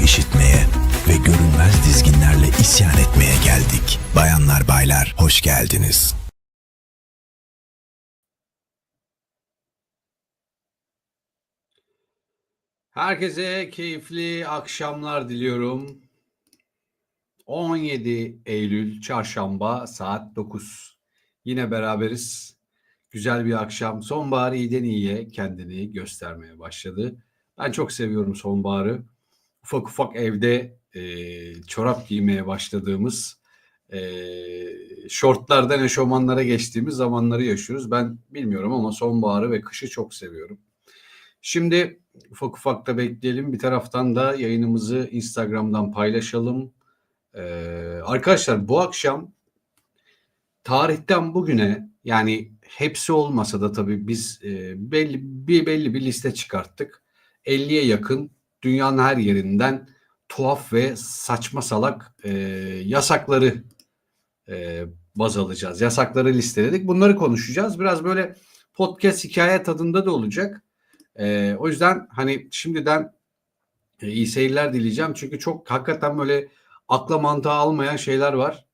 işitmeye ve görünmez dizginlerle isyan etmeye geldik. Bayanlar baylar, hoş geldiniz. Herkese keyifli akşamlar diliyorum. 17 Eylül Çarşamba saat 9. Yine beraberiz. Güzel bir akşam. Sonbahar iyiden iyiye kendini göstermeye başladı. Ben çok seviyorum sonbaharı. Ufak ufak evde çorap giymeye başladığımız, şortlardan eşofmanlara geçtiğimiz zamanları yaşıyoruz. Ben bilmiyorum ama sonbaharı ve kışı çok seviyorum. Şimdi ufak ufak da bekleyelim. Bir taraftan da yayınımızı Instagram'dan paylaşalım. Arkadaşlar bu akşam tarihten bugüne, yani hepsi olmasa da tabii biz belli bir liste çıkarttık. 50'ye yakın dünyanın her yerinden tuhaf ve saçma salak yasakları baz alacağız. Yasakları listeledik. Bunları konuşacağız. Biraz böyle podcast hikaye tadında da olacak. O yüzden hani şimdiden iyi seyirler dileyeceğim. Çünkü çok hakikaten böyle akla mantığa almayan şeyler var.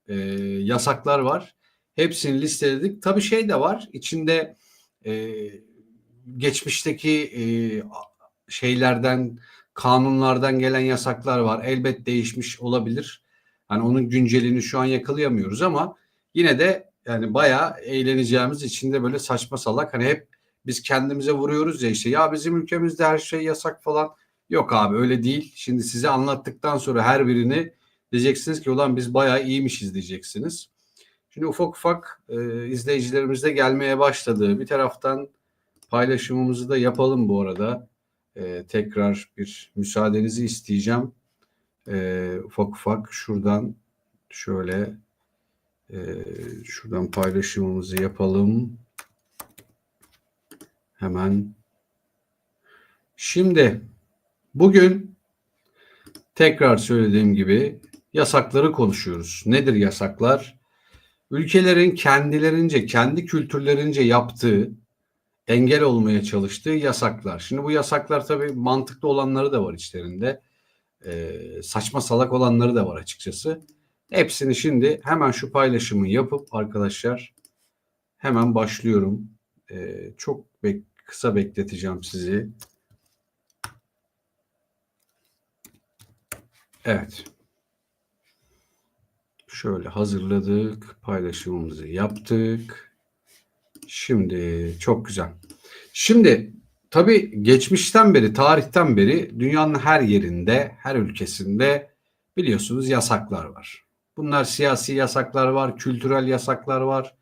Yasaklar var. Hepsini listeledik. Tabii şey de var. İçinde e, geçmişteki şeylerden, kanunlardan gelen yasaklar var. Elbet değişmiş olabilir. Hani onun güncelini şu an yakalayamıyoruz ama yine de yani bayağı eğleneceğimiz, içinde böyle saçma salak, hani hep biz kendimize vuruyoruz ya, işte ya bizim ülkemizde her şey yasak falan. Yok abi, öyle değil. Şimdi size anlattıktan sonra her birini diyeceksiniz ki ulan biz bayağı iyiymişiz diyeceksiniz. Şimdi ufak ufak izleyicilerimiz de gelmeye başladı. Bir taraftan paylaşımımızı da yapalım bu arada. Tekrar bir müsaadenizi isteyeceğim. Ufak ufak şuradan şöyle şuradan paylaşımımızı yapalım. Hemen. Şimdi bugün tekrar söylediğim gibi yasakları konuşuyoruz. Nedir yasaklar? Ülkelerin kendilerince, kendi kültürlerince yaptığı, engel olmaya çalıştığı yasaklar. Şimdi bu yasaklar tabii mantıklı olanları da var içlerinde. Saçma salak olanları da var açıkçası. Hepsini şimdi hemen şu paylaşımı yapıp arkadaşlar hemen başlıyorum. Çok kısa bekleteceğim sizi. Evet. Şöyle hazırladık. Paylaşımımızı yaptık. Şimdi çok güzel. Şimdi tabii geçmişten beri, tarihten beri dünyanın her yerinde, her ülkesinde biliyorsunuz yasaklar var. Bunlar siyasi yasaklar var, kültürel yasaklar var,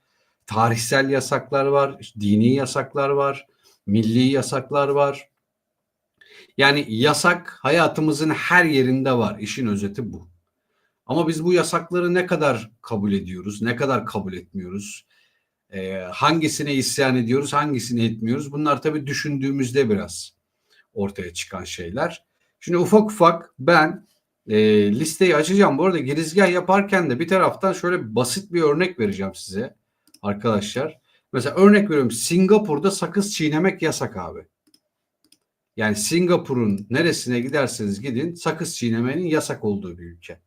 tarihsel yasaklar var, dini yasaklar var, milli yasaklar var. Yani yasak hayatımızın her yerinde var. İşin özeti bu. Ama biz bu yasakları ne kadar kabul ediyoruz, ne kadar kabul etmiyoruz? Hangisine isyan ediyoruz, hangisini etmiyoruz? Bunlar tabii düşündüğümüzde biraz ortaya çıkan şeyler. Şimdi ufak ufak ben listeyi açacağım. Bu arada girizgah yaparken de bir taraftan şöyle basit bir örnek vereceğim size arkadaşlar. Mesela örnek veriyorum, Singapur'da sakız çiğnemek yasak abi. Yani Singapur'un neresine giderseniz gidin sakız çiğnemenin yasak olduğu bir ülke.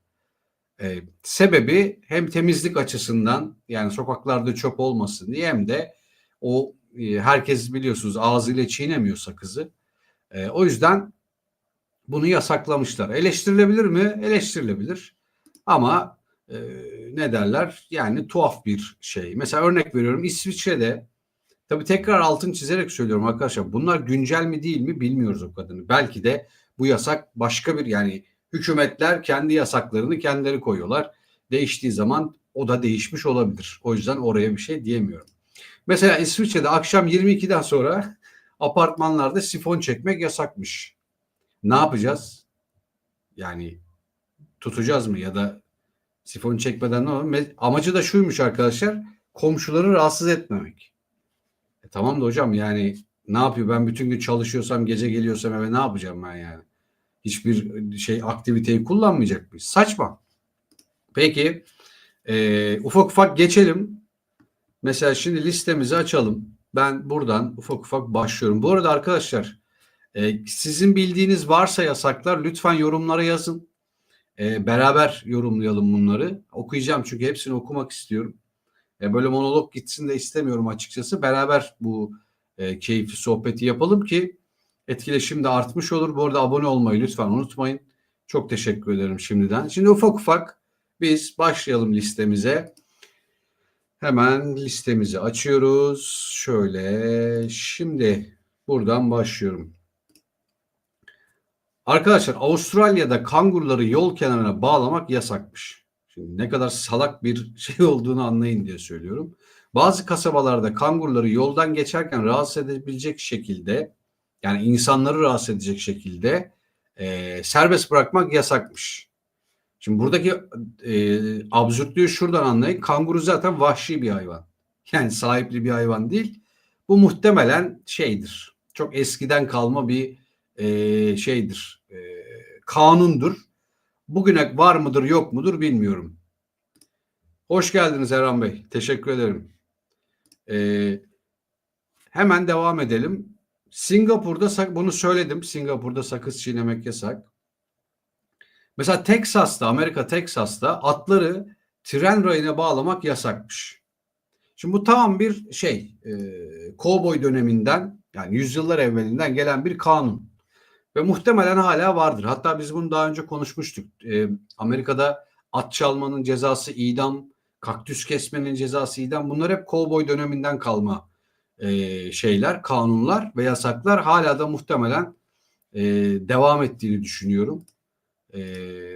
Sebebi hem temizlik açısından, yani sokaklarda çöp olmasın diye, hem de o herkes biliyorsunuz ağzıyla çiğnemiyor sakızı. O yüzden bunu yasaklamışlar. Eleştirilebilir mi? Eleştirilebilir. Ama e, ne derler? Yani tuhaf bir şey. Mesela örnek veriyorum, İsviçre'de, tabii tekrar altını çizerek söylüyorum arkadaşlar, bunlar güncel mi değil mi bilmiyoruz o kadarını. Belki de bu yasak başka bir, yani hükümetler kendi yasaklarını kendileri koyuyorlar. Değiştiği zaman o da değişmiş olabilir. O yüzden oraya bir şey diyemiyorum. Mesela İsviçre'de akşam 22'den sonra apartmanlarda sifon çekmek yasakmış. Ne yapacağız? Yani tutacağız mı ya da sifon çekmeden ne olur? Amacı da şuymuş arkadaşlar: komşuları rahatsız etmemek. Tamam da hocam, yani ne yapıyor? Ben bütün gün çalışıyorsam, gece geliyorsam eve ne yapacağım ben yani? Hiçbir şey, aktiviteyi kullanmayacak mıyız? Saçma. Peki ufak ufak geçelim. Mesela şimdi listemizi açalım. Ben buradan ufak ufak başlıyorum. Bu arada arkadaşlar Sizin bildiğiniz varsa yasaklar lütfen yorumlara yazın. Beraber yorumlayalım bunları. Okuyacağım çünkü hepsini okumak istiyorum. Böyle monolog gitsin de istemiyorum açıkçası. Beraber bu keyifli sohbeti yapalım ki etkileşim de artmış olur. Bu arada abone olmayı lütfen unutmayın. Çok teşekkür ederim şimdiden. Şimdi ufak ufak biz başlayalım listemize. Hemen listemizi açıyoruz. Şöyle şimdi buradan başlıyorum. Arkadaşlar Avustralya'da kanguruları yol kenarına bağlamak yasakmış. Şimdi ne kadar salak bir şey olduğunu anlayın diye söylüyorum. Bazı kasabalarda kanguruları yoldan geçerken rahatsız edebilecek şekilde, yani insanları rahatsız edecek şekilde serbest bırakmak yasakmış. Şimdi buradaki absürtlüğü şuradan anlayın. Kanguru zaten vahşi bir hayvan. Yani sahipli bir hayvan değil. Bu muhtemelen şeydir. Çok eskiden kalma bir şeydir. Kanundur. Bugüne var mıdır yok mudur bilmiyorum. Hoş geldiniz Erhan Bey. Teşekkür ederim. Hemen devam edelim. Singapur'da bunu söyledim. Singapur'da sakız çiğnemek yasak. Mesela Teksas'ta, Amerika Teksas'ta atları tren rayına bağlamak yasakmış. Şimdi bu tam bir kovboy döneminden, yani yüzyıllar evvelinden gelen bir kanun. Ve muhtemelen hala vardır. Hatta biz bunu daha önce konuşmuştuk. Amerika'da at çalmanın cezası idam, kaktüs kesmenin cezası idam. Bunlar hep kovboy döneminden kalma şeyler, kanunlar ve yasaklar. Hala da muhtemelen devam ettiğini düşünüyorum.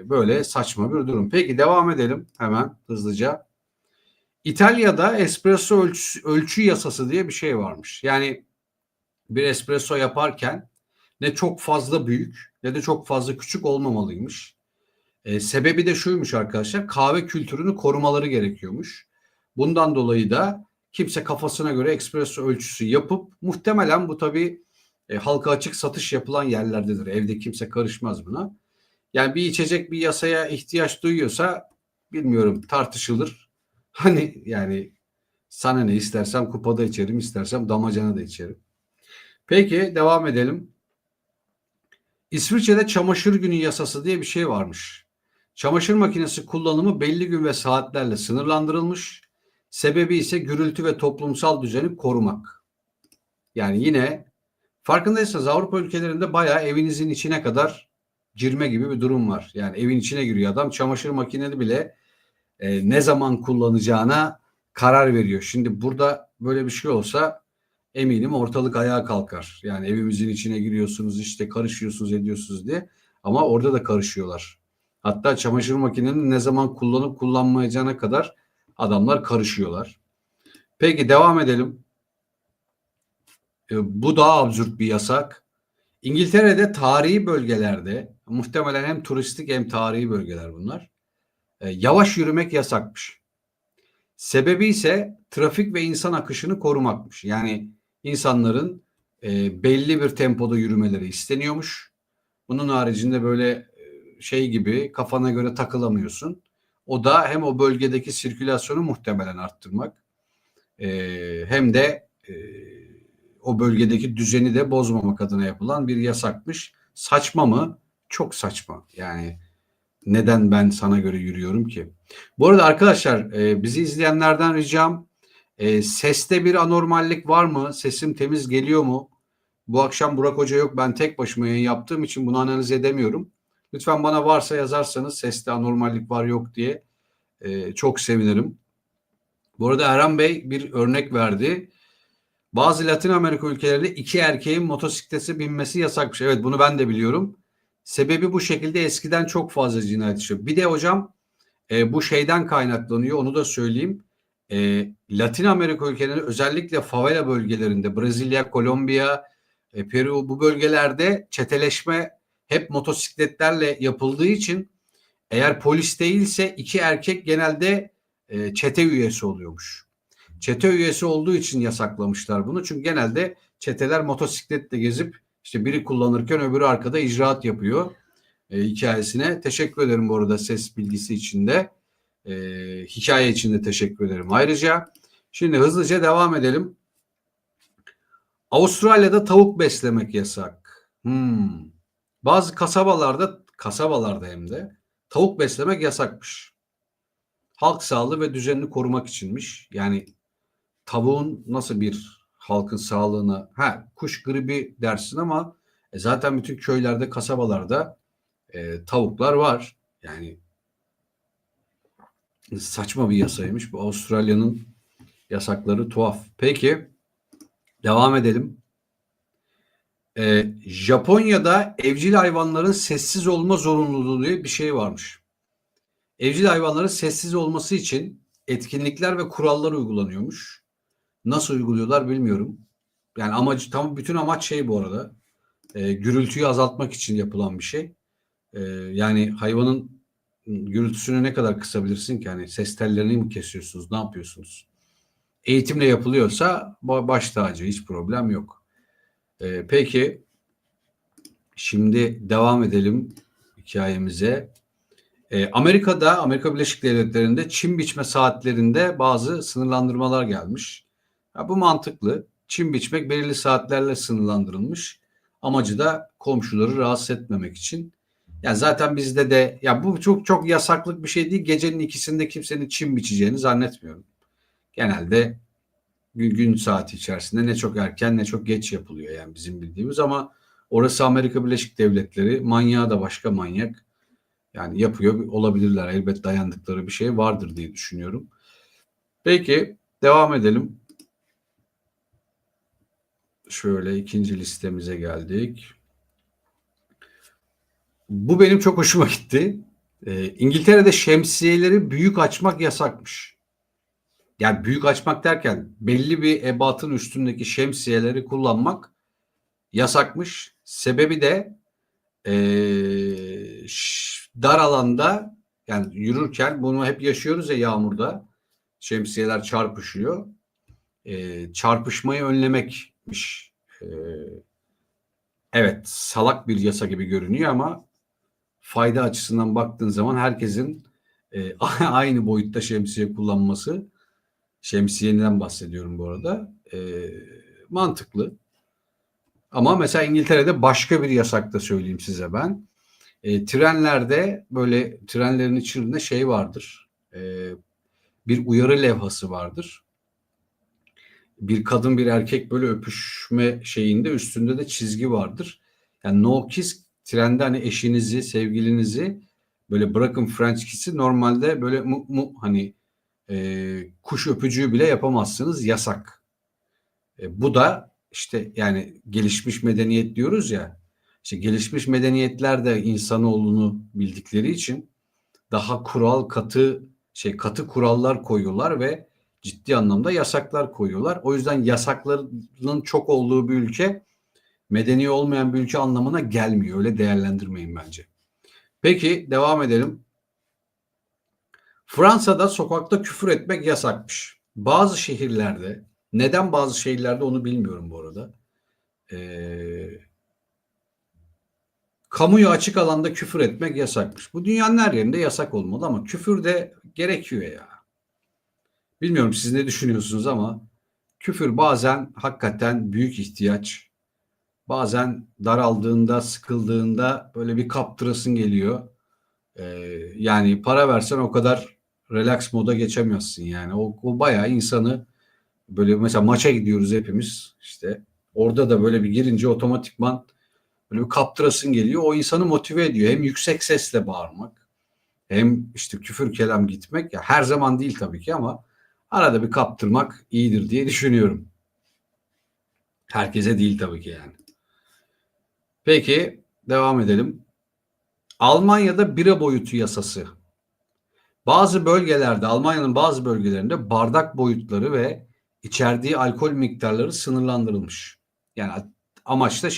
Böyle saçma bir durum. Peki devam edelim hemen hızlıca. İtalya'da espresso ölçü yasası diye bir şey varmış. Yani bir espresso yaparken ne çok fazla büyük ne de çok fazla küçük olmamalıymış. Sebebi de şuymuş arkadaşlar, kahve kültürünü korumaları gerekiyormuş. Bundan dolayı da kimse kafasına göre espresso ölçüsü yapıp, muhtemelen bu tabii halka açık satış yapılan yerlerdedir. Evde kimse karışmaz buna. Yani bir içecek bir yasaya ihtiyaç duyuyorsa bilmiyorum, tartışılır. Hani yani sana ne, istersem kupada içerim, istersem damacana da içerim. Peki devam edelim. İsviçre'de çamaşır günü yasası diye bir şey varmış. Çamaşır makinesi kullanımı belli gün ve saatlerle sınırlandırılmış. Sebebi ise gürültü ve toplumsal düzeni korumak. Yani yine farkındaysanız Avrupa ülkelerinde bayağı evinizin içine kadar girme gibi bir durum var. Yani evin içine giriyor adam, çamaşır makinesi bile ne zaman kullanacağına karar veriyor. Şimdi burada böyle bir şey olsa eminim ortalık ayağa kalkar. Yani evimizin içine giriyorsunuz, işte karışıyorsunuz, ediyorsunuz diye. Ama orada da karışıyorlar. Hatta çamaşır makinenin ne zaman kullanıp kullanmayacağına kadar adamlar karışıyorlar. Peki devam edelim. Bu daha absürt bir yasak. İngiltere'de tarihi bölgelerde, muhtemelen hem turistik hem tarihi bölgeler bunlar, yavaş yürümek yasakmış. Sebebi ise trafik ve insan akışını korumakmış. Yani insanların belli bir tempoda yürümeleri isteniyormuş. Bunun haricinde böyle şey gibi kafana göre takılamıyorsun. O da hem o bölgedeki sirkülasyonu muhtemelen arttırmak, hem de o bölgedeki düzeni de bozmamak adına yapılan bir yasakmış. Saçma mı? Çok saçma. Yani neden ben sana göre yürüyorum ki? Bu arada arkadaşlar, bizi izleyenlerden ricam, seste bir anormallik var mı? Sesim temiz geliyor mu? Bu akşam Burak Hoca yok. Ben tek başıma yayın yaptığım için bunu analiz edemiyorum. Lütfen bana varsa yazarsanız, seste anormallik var yok diye, çok sevinirim. Bu arada Erhan Bey bir örnek verdi. Bazı Latin Amerika ülkelerinde iki erkeğin motosiklete binmesi yasakmış. Evet, bunu ben de biliyorum. Sebebi bu şekilde eskiden çok fazla cinayet işliyor. Bir de hocam bu şeyden kaynaklanıyor, onu da söyleyeyim. Latin Amerika ülkelerinde, özellikle favela bölgelerinde, Brezilya, Kolombiya, Peru, bu bölgelerde çeteleşme hep motosikletlerle yapıldığı için, eğer polis değilse iki erkek genelde çete üyesi oluyormuş. Çete üyesi olduğu için yasaklamışlar bunu. Çünkü genelde çeteler motosikletle gezip işte biri kullanırken öbürü arkada icraat yapıyor hikayesine. Teşekkür ederim bu arada ses bilgisi için de. Hikaye için de teşekkür ederim ayrıca. Şimdi hızlıca devam edelim. Avustralya'da tavuk beslemek yasak. Hımm. Bazı kasabalarda hem de tavuk beslemek yasakmış. Halk sağlığı ve düzenini korumak içinmiş. Yani tavuğun nasıl bir halkın sağlığına kuş gribi dersin ama zaten bütün köylerde, kasabalarda, tavuklar var. Yani saçma bir yasaymış. Bu Avustralya'nın yasakları tuhaf. Peki, devam edelim. Japonya'da evcil hayvanların sessiz olma zorunluluğu diye bir şey varmış. Evcil hayvanların sessiz olması için etkinlikler ve kurallar uygulanıyormuş. Nasıl uyguluyorlar bilmiyorum. Yani bütün amaç şey bu arada. Gürültüyü azaltmak için yapılan bir şey. Yani hayvanın gürültüsünü ne kadar kısabilirsin ki? Hani ses tellerini mi kesiyorsunuz? Ne yapıyorsunuz? Eğitimle yapılıyorsa baş tacı, hiç problem yok. Peki şimdi devam edelim hikayemize. Amerika Birleşik Devletleri'nde çim biçme saatlerinde bazı sınırlandırmalar gelmiş. Ya bu mantıklı. Çim biçmek belirli saatlerle sınırlandırılmış. Amacı da komşuları rahatsız etmemek için. Yani zaten bizde de ya bu çok çok yasaklık bir şey değil. Gecenin ikisinde kimsenin çim biçeceğini zannetmiyorum. Genelde gün saati içerisinde ne çok erken ne çok geç yapılıyor yani bizim bildiğimiz ama orası Amerika Birleşik Devletleri. Manyağı da başka manyak. Yani yapıyor olabilirler. Elbet dayandıkları bir şey vardır diye düşünüyorum. Peki devam edelim. Şöyle ikinci listemize geldik. Bu benim çok hoşuma gitti. İngiltere'de şemsiyeleri büyük açmak yasakmış. Yani büyük açmak derken belli bir ebatın üstündeki şemsiyeleri kullanmak yasakmış. Sebebi de dar alanda yani yürürken bunu hep yaşıyoruz ya yağmurda. Şemsiyeler çarpışıyor. Çarpışmayı önlemekmiş. E, evet salak bir yasa gibi görünüyor ama fayda açısından baktığın zaman herkesin aynı boyutta şemsiye kullanması, şemsiyeden bahsediyorum bu arada, mantıklı. Ama mesela İngiltere'de başka bir yasak da söyleyeyim size ben. Trenlerde böyle trenlerin içinde şey vardır. Bir uyarı levhası vardır. Bir kadın bir erkek böyle öpüşme şeyinde üstünde de çizgi vardır. Yani no kiss trende hani eşinizi, sevgilinizi böyle bırakın French kiss'i normalde böyle hani kuş öpücüğü bile yapamazsınız yasak. Bu da işte yani gelişmiş medeniyet diyoruz ya. İşte gelişmiş medeniyetler de insanoğlunu bildikleri için daha katı kurallar koyuyorlar ve ciddi anlamda yasaklar koyuyorlar. O yüzden yasakların çok olduğu bir ülke medeni olmayan bir ülke anlamına gelmiyor. Öyle değerlendirmeyin bence. Peki devam edelim. Fransa'da sokakta küfür etmek yasakmış. Bazı şehirlerde, neden bazı şehirlerde onu bilmiyorum bu arada. Kamuya açık alanda küfür etmek yasakmış. Bu dünyanın her yerinde yasak olmalı ama küfür de gerekiyor ya. Bilmiyorum siz ne düşünüyorsunuz ama küfür bazen hakikaten büyük ihtiyaç. Bazen daraldığında, sıkıldığında böyle bir kaptırasın geliyor. Ee, yani para versen o kadar relax moda geçemezsin yani. O bayağı insanı böyle mesela maça gidiyoruz hepimiz işte. Orada da böyle bir girince otomatikman böyle bir kaptırasın geliyor. O insanı motive ediyor. Hem yüksek sesle bağırmak hem işte küfür kelam gitmek. Ya her zaman değil tabii ki ama arada bir kaptırmak iyidir diye düşünüyorum. Herkese değil tabii ki yani. Peki devam edelim. Almanya'da bira boyutu yasası. Almanya'nın bazı bölgelerinde bardak boyutları ve içerdiği alkol miktarları sınırlandırılmış. Yani amaç da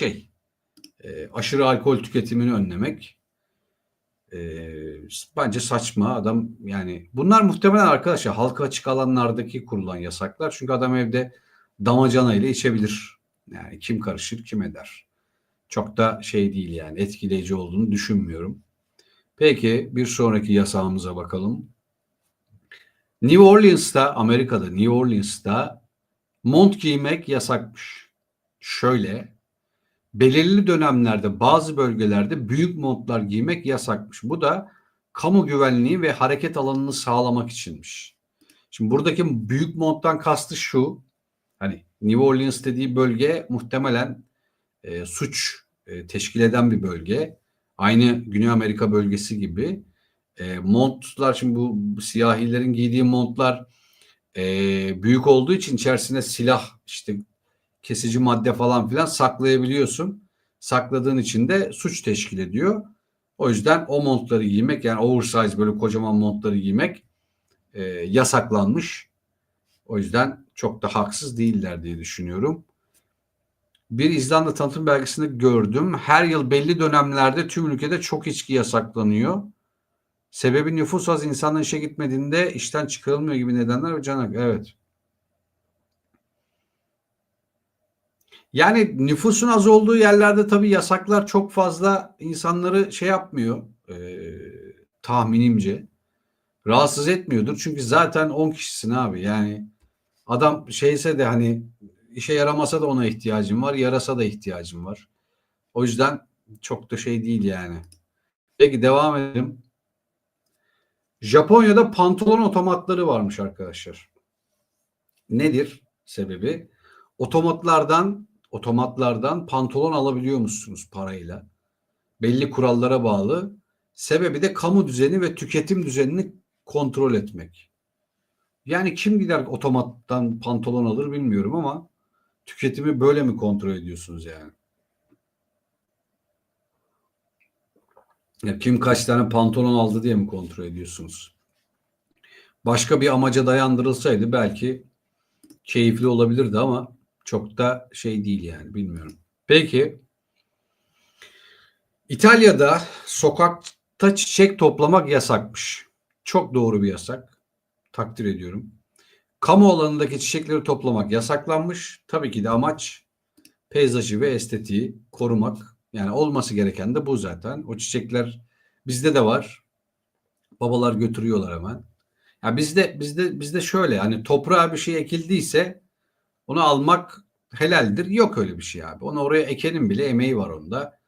aşırı alkol tüketimini önlemek. Bence saçma adam yani bunlar muhtemelen arkadaşlar halka açık alanlardaki kurulan yasaklar. Çünkü adam evde damacana ile içebilir. Yani kim karışır kim eder. Çok da şey değil yani etkileyici olduğunu düşünmüyorum. Peki bir sonraki yasağımıza bakalım. Amerika'da New Orleans'ta mont giymek yasakmış. Şöyle belirli dönemlerde bazı bölgelerde büyük montlar giymek yasakmış. Bu da kamu güvenliği ve hareket alanını sağlamak içinmiş. Şimdi buradaki büyük monttan kastı şu. Hani New Orleans dediği bölge muhtemelen suç teşkil eden bir bölge. Aynı Güney Amerika bölgesi gibi. Montlar, şimdi bu siyahilerin giydiği montlar büyük olduğu için içerisine silah, işte kesici madde falan filan saklayabiliyorsun. Sakladığın için de suç teşkil ediyor. O yüzden o montları giymek, yani oversize böyle kocaman montları giymek yasaklanmış. O yüzden çok da haksız değiller diye düşünüyorum. Bir İzlanda tanıtım belgesinde gördüm. Her yıl belli dönemlerde tüm ülkede çok içki yasaklanıyor. Sebebi nüfus az, insanların işe gitmediğinde işten çıkarılmıyor gibi nedenler ve canak. Evet. Yani nüfusun az olduğu yerlerde tabii yasaklar çok fazla insanları şey yapmıyor. Tahminimce. Rahatsız etmiyordur. Çünkü zaten 10 kişisin abi. Yani adam şeyse de, hani işe yaramasa da ona ihtiyacım var. Yarasa da ihtiyacım var. O yüzden çok da şey değil yani. Peki devam edelim. Japonya'da pantolon otomatları varmış arkadaşlar. Nedir sebebi? Otomatlardan pantolon alabiliyor musunuz parayla? Belli kurallara bağlı. Sebebi de kamu düzeni ve tüketim düzenini kontrol etmek. Yani kim gider otomattan pantolon alır bilmiyorum ama tüketimi böyle mi kontrol ediyorsunuz yani? Ya kim kaç tane pantolon aldı diye mi kontrol ediyorsunuz? Başka bir amaca dayandırılsaydı belki keyifli olabilirdi ama çok da şey değil yani, bilmiyorum. Peki İtalya'da sokakta çiçek toplamak yasakmış. Çok doğru bir yasak. Takdir ediyorum. Kamu alanındaki çiçekleri toplamak yasaklanmış. Tabii ki de amaç peyzajı ve estetiği korumak. Yani olması gereken de bu zaten. O çiçekler bizde de var. Babalar götürüyorlar hemen. Ya bizde şöyle, hani toprağa bir şey ekildiyse onu almak helaldir. Yok öyle bir şey abi. Onu oraya ekenin bile emeği var onda.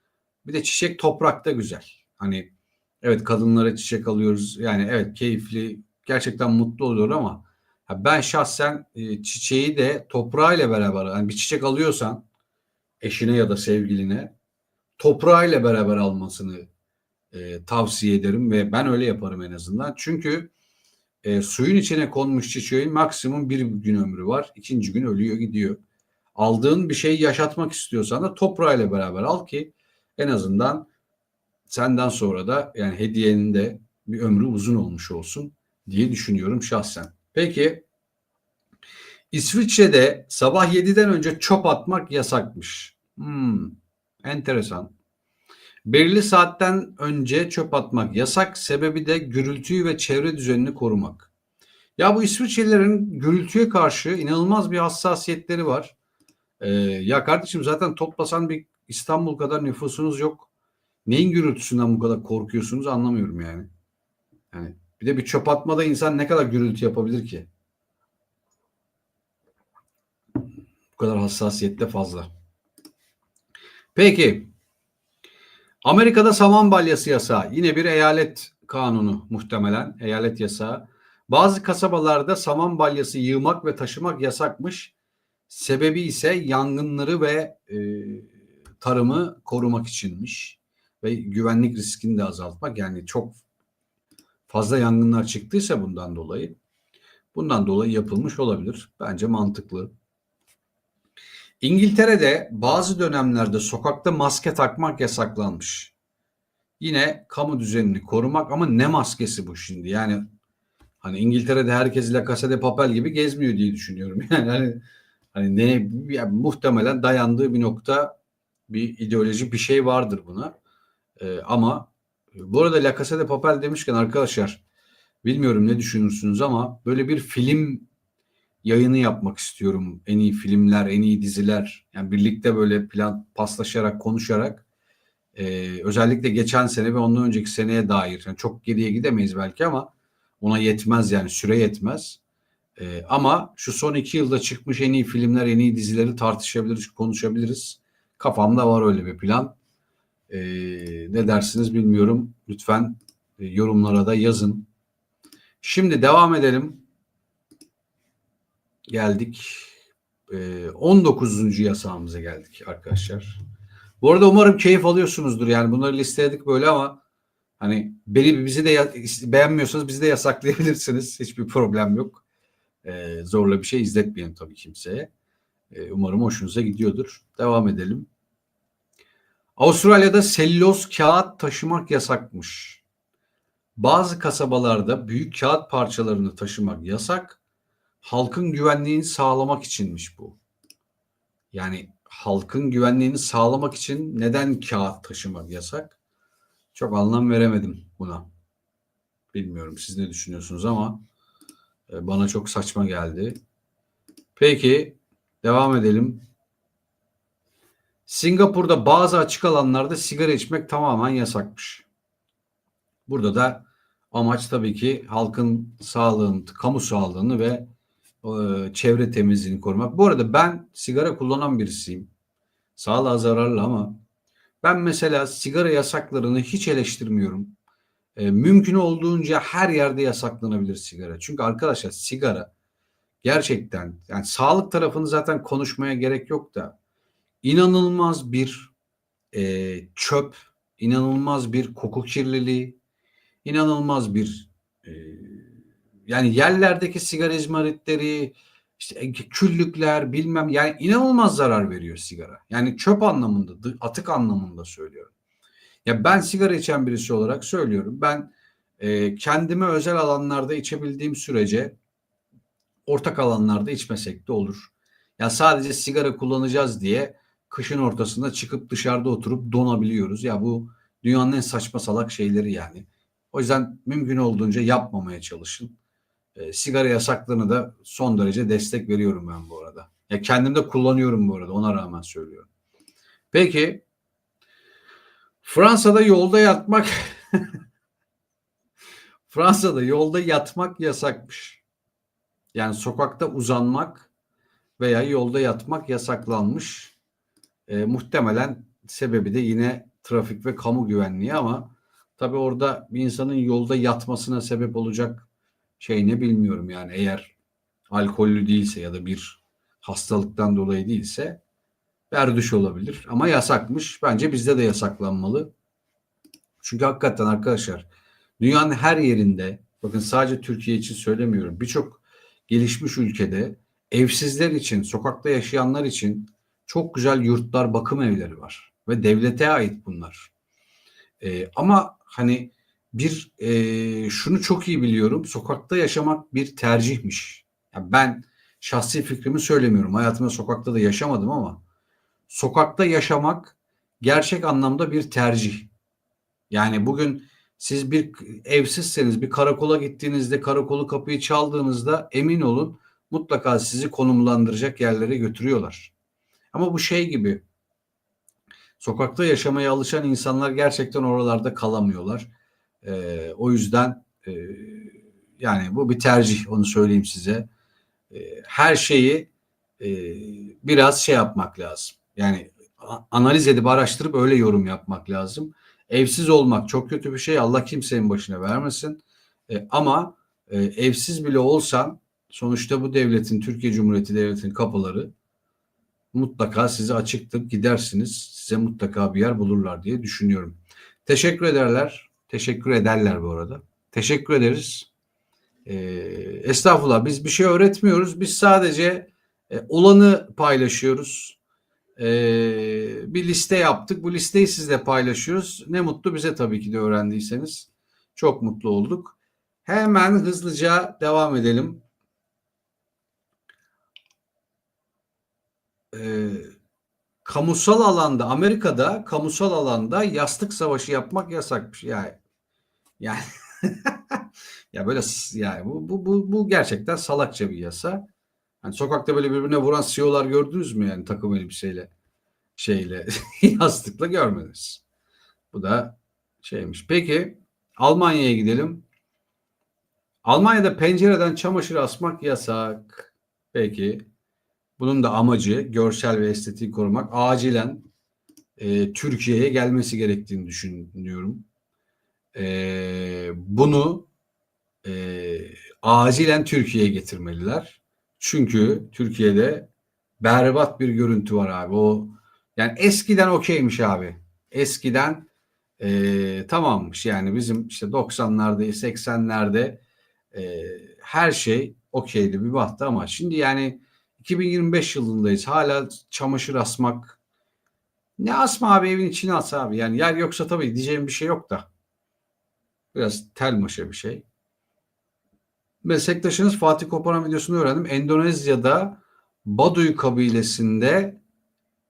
Bir de çiçek toprakta güzel. Hani evet, kadınlara çiçek alıyoruz. Yani evet, keyifli, gerçekten mutlu oluyor ama ben şahsen çiçeği de toprağıyla beraber, yani bir çiçek alıyorsan eşine ya da sevgiline toprağıyla beraber almasını tavsiye ederim ve ben öyle yaparım en azından. Çünkü suyun içine konmuş çiçeğin maksimum bir gün ömrü var. İkinci gün ölüyor gidiyor. Aldığın bir şeyi yaşatmak istiyorsan da toprağıyla beraber al ki en azından senden sonra da yani hediyenin de bir ömrü uzun olmuş olsun diye düşünüyorum şahsen. Peki İsviçre'de sabah 7'den önce çöp atmak yasakmış. Enteresan. Belirli saatten önce çöp atmak yasak. Sebebi de gürültüyü ve çevre düzenini korumak. Ya bu İsviçrelilerin gürültüye karşı inanılmaz bir hassasiyetleri var. Ya kardeşim, zaten toplasan bir İstanbul kadar nüfusunuz yok. Neyin gürültüsünden bu kadar korkuyorsunuz anlamıyorum yani. Yani bir de bir çöp atmada insan ne kadar gürültü yapabilir ki? Bu kadar hassasiyette fazla. Peki Amerika'da saman balyası yasağı. Yine bir eyalet kanunu muhtemelen. Eyalet yasağı. Bazı kasabalarda saman balyası yığmak ve taşımak yasakmış. Sebebi ise yangınları ve tarımı korumak içinmiş. Ve güvenlik riskini de azaltmak. Yani çok fazla yangınlar çıktıysa bundan dolayı yapılmış olabilir. Bence mantıklı. İngiltere'de bazı dönemlerde sokakta maske takmak yasaklanmış. Yine kamu düzenini korumak ama ne maskesi bu şimdi? Yani hani İngiltere'de herkes La Casa de Papel gibi gezmiyor diye düşünüyorum. Yani hani ne, yani muhtemelen dayandığı bir nokta, bir ideoloji, bir şey vardır buna. Ama bu arada La Casa de Papel demişken arkadaşlar, bilmiyorum ne düşünürsünüz ama böyle bir film yayını yapmak istiyorum. En iyi filmler, en iyi diziler. Yani birlikte böyle plan paslaşarak, konuşarak özellikle geçen sene ve ondan önceki seneye dair. Yani çok geriye gidemeyiz belki ama ona yetmez, yani süre yetmez. Ama şu son 2 yılda çıkmış en iyi filmler, en iyi dizileri tartışabiliriz, konuşabiliriz. Kafamda var öyle bir plan. Ne dersiniz bilmiyorum. Lütfen yorumlara da yazın. Şimdi devam edelim. Geldik. 19. yasağımıza geldik arkadaşlar. Bu arada umarım keyif alıyorsunuzdur. Yani bunları listeledik böyle ama hani bizi de beğenmiyorsanız bizi de yasaklayabilirsiniz. Hiçbir problem yok. Zorla bir şey izletmeyelim tabii kimseye. Umarım hoşunuza gidiyordur. Devam edelim. Avustralya'da selüloz kağıt taşımak yasakmış. Bazı kasabalarda büyük kağıt parçalarını taşımak yasak. Halkın güvenliğini sağlamak içinmiş bu. Yani halkın güvenliğini sağlamak için neden kağıt taşımak yasak? Çok anlam veremedim buna. Bilmiyorum siz ne düşünüyorsunuz ama bana çok saçma geldi. Peki devam edelim. Singapur'da bazı açık alanlarda sigara içmek tamamen yasakmış. Burada da amaç tabii ki halkın sağlığını, kamu sağlığını ve çevre temizliğini korumak. Bu arada ben sigara kullanan birisiyim. Sağlığa zararlı ama ben mesela sigara yasaklarını hiç eleştirmiyorum. Mümkün olduğunca her yerde yasaklanabilir sigara. Çünkü arkadaşlar sigara gerçekten yani sağlık tarafını zaten konuşmaya gerek yok da inanılmaz bir çöp, inanılmaz bir koku kirliliği, inanılmaz bir yani yerlerdeki sigara izmaritleri, işte küllükler bilmem yani inanılmaz zarar veriyor sigara. Yani çöp anlamında, atık anlamında söylüyorum. Ya ben sigara içen birisi olarak söylüyorum. Ben kendime özel alanlarda içebildiğim sürece ortak alanlarda içmesek de olur. Ya sadece sigara kullanacağız diye kışın ortasında çıkıp dışarıda oturup donabiliyoruz. Ya bu dünyanın en saçma salak şeyleri yani. O yüzden mümkün olduğunca yapmamaya çalışın. Sigara yasaklarını da son derece destek veriyorum ben bu arada. Ya kendim de kullanıyorum bu arada ona rağmen söylüyorum. Peki Fransa'da yolda yatmak Fransa'da yolda yatmak yasakmış. Yani sokakta uzanmak veya yolda yatmak yasaklanmış. Muhtemelen sebebi de yine trafik ve kamu güvenliği ama tabii orada bir insanın yolda yatmasına sebep olacak şey ne bilmiyorum yani eğer alkollü değilse ya da bir hastalıktan dolayı değilse berdüş olabilir ama yasakmış. Bence bizde de yasaklanmalı. Çünkü hakikaten arkadaşlar dünyanın her yerinde bakın sadece Türkiye için söylemiyorum birçok gelişmiş ülkede evsizler için, sokakta yaşayanlar için çok güzel yurtlar, bakım evleri var ve devlete ait bunlar. Ama hani şunu çok iyi biliyorum, sokakta yaşamak bir tercihmiş. Yani ben şahsi fikrimi söylemiyorum, hayatımda sokakta da yaşamadım ama sokakta yaşamak gerçek anlamda bir tercih. Yani bugün siz bir evsizseniz bir karakola gittiğinizde karakolu kapıyı çaldığınızda emin olun mutlaka sizi konumlandıracak yerlere götürüyorlar. Ama bu şey gibi sokakta yaşamaya alışan insanlar gerçekten oralarda kalamıyorlar. O yüzden yani bu bir tercih onu söyleyeyim size. Her şeyi biraz şey yapmak lazım. Yani analiz edip araştırıp öyle yorum yapmak lazım. Evsiz olmak çok kötü bir şey. Allah kimsenin başına vermesin. Ama evsiz bile olsan sonuçta bu devletin, Türkiye Cumhuriyeti Devleti'nin kapıları mutlaka size açıktır. Gidersiniz. Size mutlaka bir yer bulurlar diye düşünüyorum. Teşekkür ederler. Teşekkür ederler bu arada. Teşekkür ederiz. Estağfurullah biz bir şey öğretmiyoruz. Biz sadece olanı paylaşıyoruz. Bir liste yaptık. Bu listeyi sizle paylaşıyoruz. Ne mutlu bize tabii ki de öğrendiyseniz. Çok mutlu olduk. Hemen hızlıca devam edelim. Kamusal alanda Amerika'da kamusal alanda yastık savaşı yapmak yasakmış. Yani ya böyle yani bu gerçekten salakça bir yasa. Hani sokakta böyle birbirine vuran CEO'lar gördünüz mü yani takım elbiseyle şeyle yastıkla görmediniz. Bu da şeymiş. Peki Almanya'ya gidelim. Almanya'da pencereden çamaşır asmak yasak. Peki bunun da amacı görsel ve estetiği korumak. Acilen Türkiye'ye gelmesi gerektiğini düşünüyorum. Bunu acilen Türkiye'ye getirmeliler. Çünkü Türkiye'de berbat bir görüntü var abi. O yani eskiden okeymiş abi. Eskiden tamammış yani bizim işte 90'larda 80'lerde her şey okeydi bir baktı ama şimdi yani 2025 yılındayız. Hala çamaşır asmak. Ne asma abi, evin içine as abi. Yani yer yoksa tabii diyeceğim bir şey yok da. Biraz tel maşa bir şey. Meslektaşınız Fatih Koparan videosunu öğrendim. Endonezya'da Baduy kabilesinde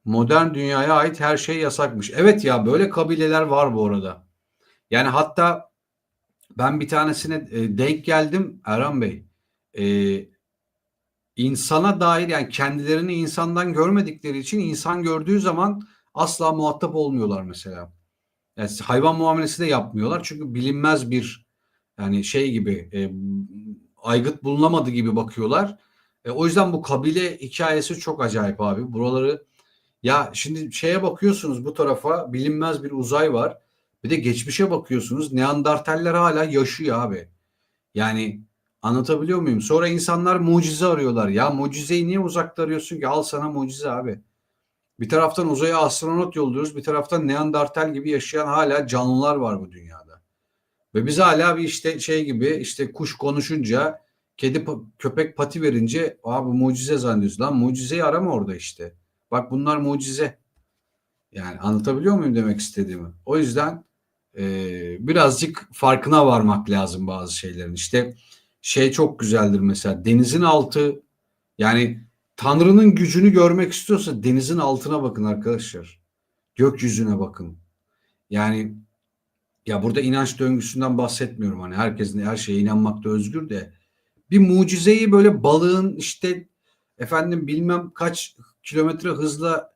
modern dünyaya ait her şey yasakmış. Evet ya, böyle kabileler var bu arada. Yani hatta ben bir tanesine denk geldim Erhan Bey. E, insana dair yani kendilerini insandan görmedikleri için insan gördüğü zaman asla muhatap olmuyorlar mesela. Yani hayvan muamelesi de yapmıyorlar çünkü bilinmez bir yani şey gibi aygıt bulunamadı gibi bakıyorlar. O yüzden bu kabile hikayesi çok acayip abi. Buraları ya şimdi şeye bakıyorsunuz, bu tarafa bilinmez bir uzay var. Bir de geçmişe bakıyorsunuz. Neandertaller hala yaşıyor abi. Yani anlatabiliyor muyum? Sonra insanlar mucize arıyorlar. Ya mucizeyi niye uzakta arıyorsun ki? Al sana mucize abi. Bir taraftan uzaya astronot yolluyoruz. Bir taraftan Neandertal gibi yaşayan hala canlılar var bu dünyada. Ve biz hala bir işte şey gibi işte kuş konuşunca kedi köpek pati verince abi mucize zannediyorsun. Lan mucizeyi arama orada işte. Bak bunlar mucize. Yani anlatabiliyor muyum demek istediğimi? O yüzden birazcık farkına varmak lazım bazı şeylerin. İşte şey çok güzeldir mesela, denizin altı, yani Tanrı'nın gücünü görmek istiyorsa denizin altına bakın arkadaşlar. Gökyüzüne bakın. Yani ya burada inanç döngüsünden bahsetmiyorum. Hani herkesin her şeye inanmakta özgür de bir mucizeyi böyle balığın işte efendim bilmem kaç kilometre hızla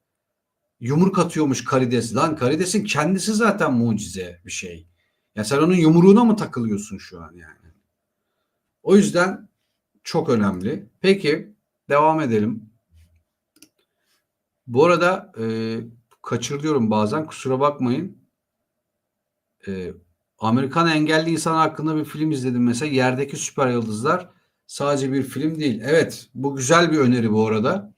yumruk atıyormuş karides. Lan karidesin kendisi zaten mucize bir şey. Ya sen onun yumruğuna mı takılıyorsun şu an yani? O yüzden çok önemli. Peki devam edelim. Bu arada kaçırıyorum bazen, kusura bakmayın. E, Amerikan engelli insan hakkında bir film izledim mesela. Yerdeki Süper Yıldızlar sadece bir film değil. Evet, bu güzel bir öneri bu arada.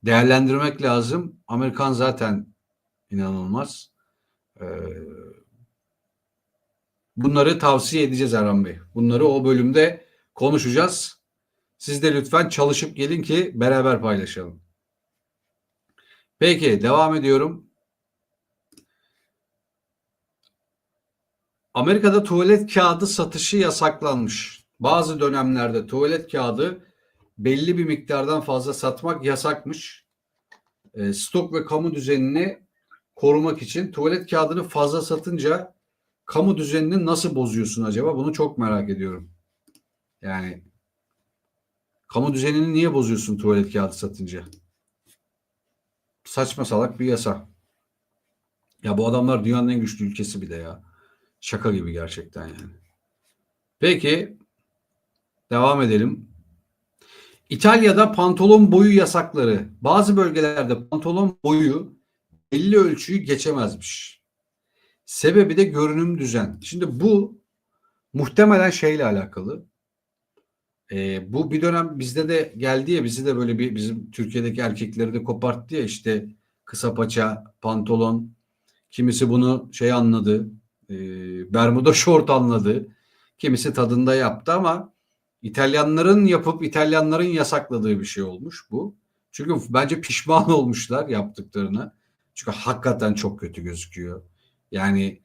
Değerlendirmek lazım. Amerikan zaten inanılmaz. E, bunları tavsiye edeceğiz Erhan Bey. Bunları o bölümde konuşacağız. Siz de lütfen çalışıp gelin ki beraber paylaşalım. Peki devam ediyorum. Amerika'da tuvalet kağıdı satışı yasaklanmış. Bazı dönemlerde tuvalet kağıdı belli bir miktardan fazla satmak yasakmış. Stok ve kamu düzenini korumak için tuvalet kağıdını fazla satınca kamu düzenini nasıl bozuyorsun acaba? Bunu çok merak ediyorum. Yani kamu düzenini niye bozuyorsun tuvalet kağıdı satınca? Saçma salak bir yasa. Ya bu adamlar dünyanın en güçlü ülkesi bir de ya. Şaka gibi gerçekten yani. Peki devam edelim. İtalya'da pantolon boyu yasakları. Bazı bölgelerde pantolon boyu belli ölçüyü geçemezmiş. Sebebi de görünüm düzen. Şimdi bu muhtemelen şeyle alakalı. Bu bir dönem bizde de geldi ya, bizi de böyle bir bizim Türkiye'deki erkekleri de koparttı ya, işte kısa paça pantolon. Kimisi bunu şey anladı. Bermuda şort anladı. Kimisi tadında yaptı ama İtalyanların yapıp İtalyanların yasakladığı bir şey olmuş bu. Çünkü bence pişman olmuşlar yaptıklarına. Çünkü hakikaten çok kötü gözüküyor. Yani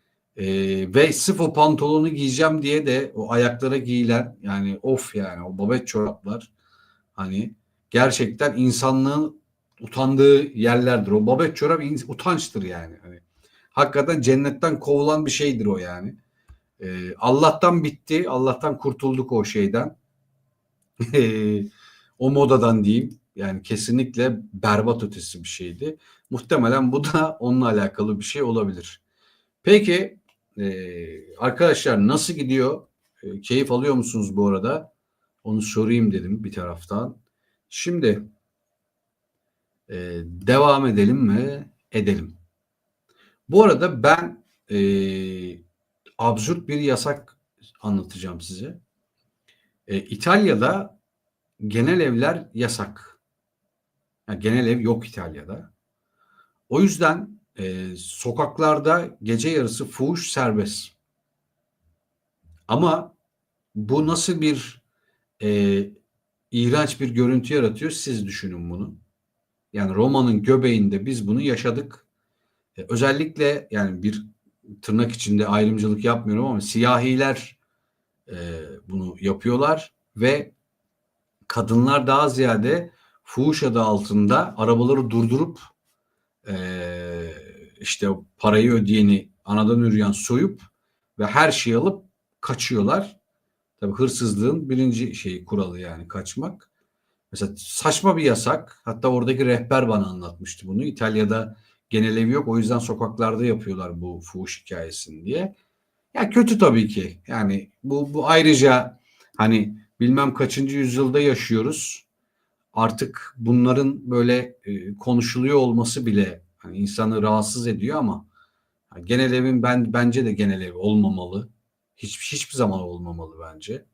ve sırf o pantolonu giyeceğim diye de o ayaklara giyilen yani of yani o babet çoraplar hani gerçekten insanlığın utandığı yerlerdir. O babet çorap utançtır yani. Hani hakikaten cennetten kovulan bir şeydir o yani. Allah'tan bitti. Allah'tan kurtulduk o şeyden. O modadan diyeyim. Yani kesinlikle berbat ötesi bir şeydi. Muhtemelen bu da onunla alakalı bir şey olabilir. Peki arkadaşlar nasıl gidiyor? Keyif alıyor musunuz bu arada? Onu sorayım dedim bir taraftan. Şimdi devam edelim mi? Edelim. Bu arada ben absürt bir yasak anlatacağım size. İtalya'da genel evler yasak. Yani genel ev yok İtalya'da. O yüzden sokaklarda gece yarısı fuhuş serbest. Ama bu nasıl bir e, iğrenç bir görüntü yaratıyor, siz düşünün bunu. Yani Roma'nın göbeğinde biz bunu yaşadık. Özellikle yani bir tırnak içinde ayrımcılık yapmıyorum ama siyahiler bunu yapıyorlar ve kadınlar daha ziyade fuhuş adı altında arabaları durdurup işte parayı ödeyeni anadan yürüyen soyup ve her şeyi alıp kaçıyorlar. Tabii hırsızlığın birinci şeyi, kuralı yani kaçmak. Mesela saçma bir yasak. Hatta oradaki rehber bana anlatmıştı bunu. İtalya'da genel ev yok. O yüzden sokaklarda yapıyorlar bu fuhuş hikayesini diye. Ya kötü tabii ki. Yani bu ayrıca hani bilmem kaçıncı yüzyılda yaşıyoruz. Artık bunların böyle konuşuluyor olması bile hani insanı rahatsız ediyor ama genel evin bence de genel ev olmamalı. Hiçbir zaman olmamalı bence.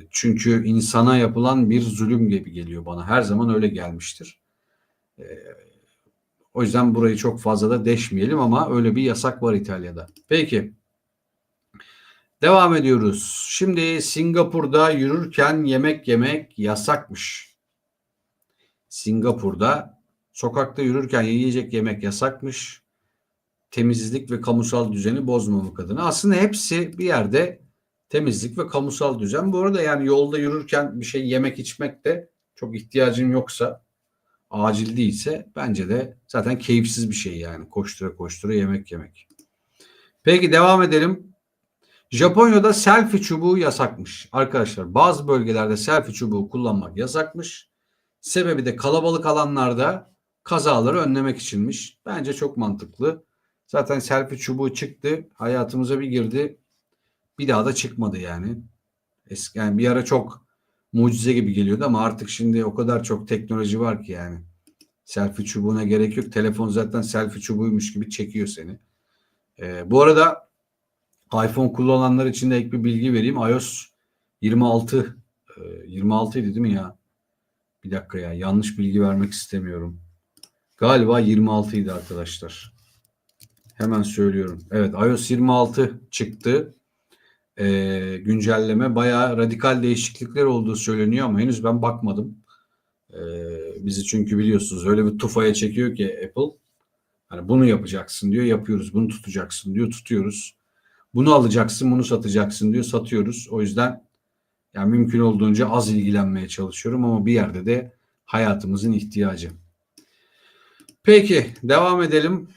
Çünkü insana yapılan bir zulüm gibi geliyor bana. Her zaman öyle gelmiştir. E, O yüzden burayı çok fazla da deşmeyelim ama öyle bir yasak var İtalya'da. Peki. Devam ediyoruz. Şimdi Singapur'da yürürken yemek yemek yasakmış. Singapur'da sokakta yürürken yiyecek yemek yasakmış. Temizlik ve kamusal düzeni bozmamak adına. Aslında hepsi bir yerde temizlik ve kamusal düzen. Bu arada yani yolda yürürken bir şey yemek içmek de çok ihtiyacın yoksa, acil değilse bence de zaten keyifsiz bir şey yani. Koştura koştura yemek yemek. Peki devam edelim. Japonya'da selfie çubuğu yasakmış. Arkadaşlar bazı bölgelerde selfie çubuğu kullanmak yasakmış. Sebebi de kalabalık alanlarda kazaları önlemek içinmiş. Bence çok mantıklı. Zaten selfie çubuğu çıktı. Hayatımıza bir girdi. Bir daha da çıkmadı yani. Yani bir ara çok mucize gibi geliyordu ama artık şimdi o kadar çok teknoloji var ki yani. Selfie çubuğuna gerek yok. Telefon zaten selfie çubuğuymuş gibi çekiyor seni. Bu arada iPhone kullananlar için de ek bir bilgi vereyim. iOS 26 26 idi değil mi ya? Bir dakika ya, yanlış bilgi vermek istemiyorum. Galiba 26 idi arkadaşlar. Hemen söylüyorum. Evet, iOS 26 çıktı. Güncelleme bayağı radikal değişiklikler olduğu söyleniyor ama henüz ben bakmadım. Bizi çünkü biliyorsunuz öyle bir tufaya çekiyor ki Apple. Hani bunu yapacaksın diyor, yapıyoruz. Bunu tutacaksın diyor, tutuyoruz. Bunu alacaksın, bunu satacaksın diyor, satıyoruz. O yüzden yani mümkün olduğunca az ilgilenmeye çalışıyorum ama bir yerde de hayatımızın ihtiyacı. Peki devam edelim.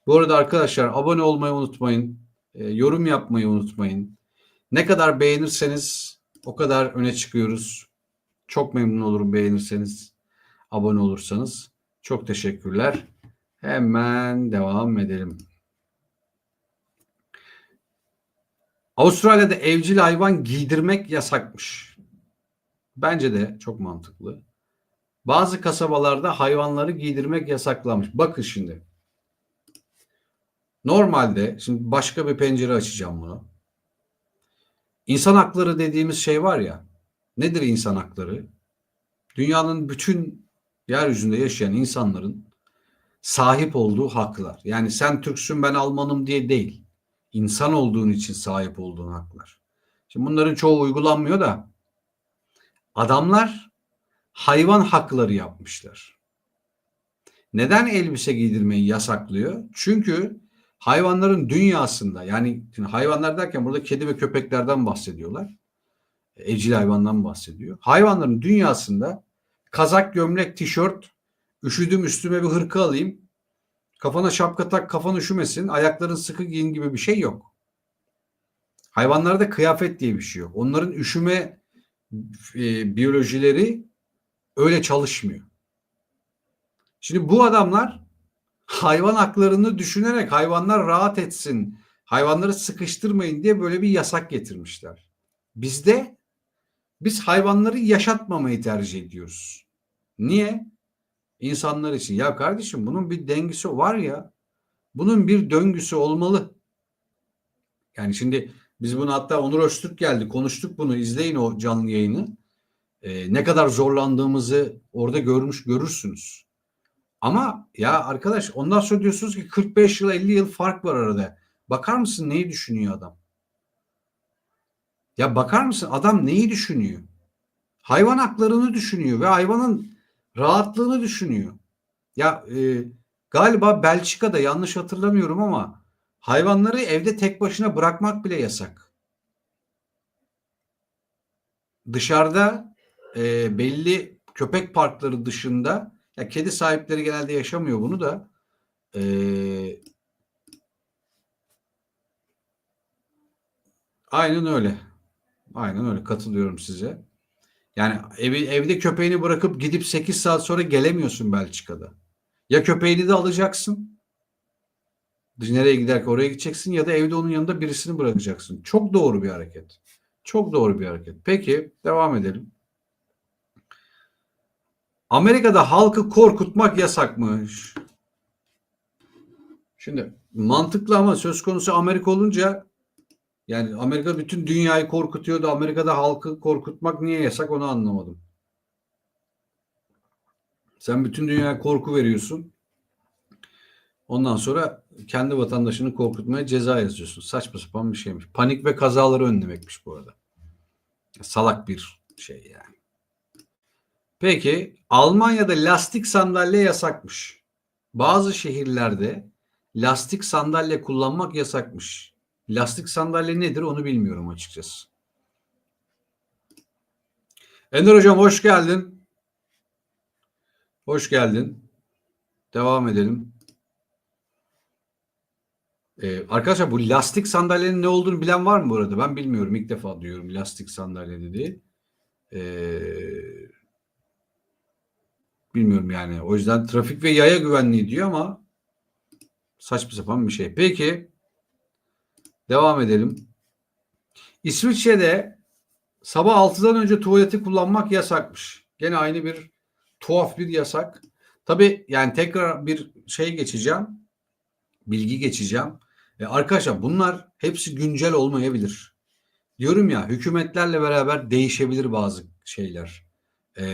Bu arada arkadaşlar abone olmayı unutmayın. Yorum yapmayı unutmayın. Ne kadar beğenirseniz o kadar öne çıkıyoruz. Çok memnun olurum beğenirseniz, abone olursanız. Çok teşekkürler. Hemen devam edelim. Avustralya'da evcil hayvan giydirmek yasakmış. Bence de çok mantıklı. Bazı kasabalarda hayvanları giydirmek yasaklanmış. Bakın şimdi. Normalde şimdi başka bir pencere açacağım bunu. İnsan hakları dediğimiz şey var ya. Nedir insan hakları? Dünyanın bütün yeryüzünde yaşayan insanların sahip olduğu haklar. Yani sen Türksün ben Almanım diye değil. İnsan olduğun için sahip olduğun haklar. Şimdi bunların çoğu uygulanmıyor da adamlar hayvan hakları yapmışlar. Neden elbise giydirmeyi yasaklıyor? Çünkü hayvanların dünyasında, yani şimdi hayvanlar derken burada kedi ve köpeklerden bahsediyorlar. Evcil hayvandan bahsediyor. Hayvanların dünyasında kazak, gömlek, tişört, üşüdüm üstüme bir hırka alayım, kafana şapka tak kafan üşümesin, ayakların sıkı giyin gibi bir şey yok. Hayvanlarda kıyafet diye bir şey yok. Onların üşüme biyolojileri öyle çalışmıyor. Şimdi bu adamlar hayvan haklarını düşünerek hayvanlar rahat etsin, hayvanları sıkıştırmayın diye böyle bir yasak getirmişler. Biz hayvanları yaşatmamayı tercih ediyoruz. Niye? İnsanlar için. Ya kardeşim bunun bir dengesi var ya. Bunun bir döngüsü olmalı. Yani şimdi biz bunu hatta Onur Öztürk geldi konuştuk bunu, izleyin o canlı yayını. Ne kadar zorlandığımızı orada görürsünüz. Ama ya arkadaş ondan sonra diyorsunuz ki 45 yıl 50 yıl fark var arada. Bakar mısın neyi düşünüyor adam? Ya bakar mısın adam neyi düşünüyor? Hayvan haklarını düşünüyor ve hayvanın rahatlığını düşünüyor. Ya galiba Belçika'da yanlış hatırlamıyorum ama hayvanları evde tek başına bırakmak bile yasak. Dışarıda belli köpek parkları dışında, ya kedi sahipleri genelde yaşamıyor bunu da, e, aynen öyle. Aynen öyle, katılıyorum size. Yani evde köpeğini bırakıp gidip 8 saat sonra gelemiyorsun Belçika'da. Ya köpeğini de alacaksın. Nereye giderken oraya gideceksin ya da evde onun yanında birisini bırakacaksın. Çok doğru bir hareket. Çok doğru bir hareket. Peki devam edelim. Amerika'da halkı korkutmak yasakmış. Şimdi mantıklı ama söz konusu Amerika olunca, yani Amerika bütün dünyayı korkutuyordu. Amerika'da halkı korkutmak niye yasak onu anlamadım. Sen bütün dünyaya korku veriyorsun. Ondan sonra kendi vatandaşını korkutmaya ceza yazıyorsun. Saçma sapan bir şeymiş. Panik ve kazaları önlemekmiş bu arada. Salak bir şey yani. Peki Almanya'da lastik sandalye yasakmış. Bazı şehirlerde lastik sandalye kullanmak yasakmış. Lastik sandalye nedir onu bilmiyorum açıkçası. Ender hocam hoş geldin. Hoş geldin. Devam edelim. Arkadaşlar bu lastik sandalyenin ne olduğunu bilen var mı bu arada? Ben bilmiyorum. İlk defa duyuyorum lastik sandalye dediği. Bilmiyorum yani. O yüzden trafik ve yaya güvenliği diyor ama saçma sapan bir şey. Peki devam edelim. İsviçre'de sabah 6'dan önce tuvaleti kullanmak yasakmış. Gene aynı bir tuhaf bir yasak. Tabii yani tekrar bir şey geçeceğim. Bilgi geçeceğim. Arkadaşlar bunlar hepsi güncel olmayabilir. Diyorum ya hükümetlerle beraber değişebilir bazı şeyler.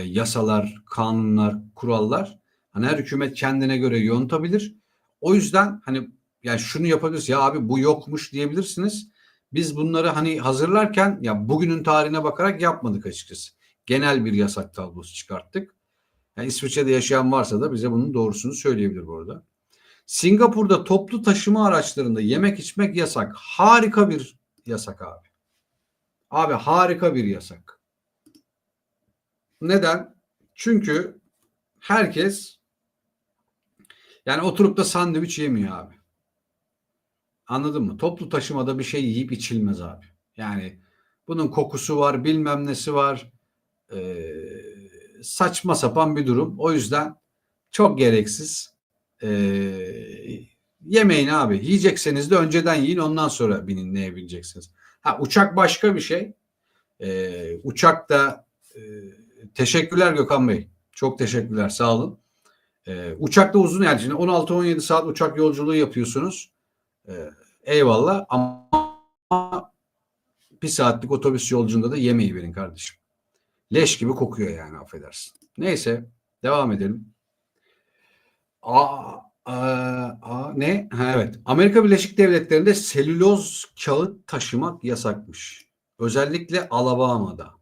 Yasalar, kanunlar, kurallar. Hani her hükümet kendine göre yontabilir. O yüzden hani yani şunu yapabiliriz ya abi bu yokmuş diyebilirsiniz. Biz bunları hani hazırlarken ya bugünün tarihine bakarak yapmadık açıkçası. Genel bir yasak tablosu çıkarttık. Yani İsviçre'de yaşayan varsa da bize bunun doğrusunu söyleyebilir bu arada. Singapur'da toplu taşıma araçlarında yemek içmek yasak. Harika bir yasak abi. Abi harika bir yasak. Neden? Çünkü herkes yani oturup da sandviç yemiyor abi. Anladın mı? Toplu taşımada bir şey yiyip içilmez abi. Yani bunun kokusu var, bilmem nesi var. Saçma sapan bir durum. O yüzden çok gereksiz. Yemeyin abi. Yiyecekseniz de önceden yiyin ondan sonra binin neye bineceksiniz. Ha uçak başka bir şey. Uçakta teşekkürler Gökhan Bey. Çok teşekkürler. Sağ olun. Uçakta uzun yani şimdi 16-17 saat uçak yolculuğu yapıyorsunuz. Eyvallah ama bir saatlik otobüs yolculuğunda da yemeği verin kardeşim. Leş gibi kokuyor yani affedersin. Neyse devam edelim. Ne? Ha, evet. Amerika Birleşik Devletleri'nde selüloz kağıt taşımak yasakmış. Özellikle Alabama'da.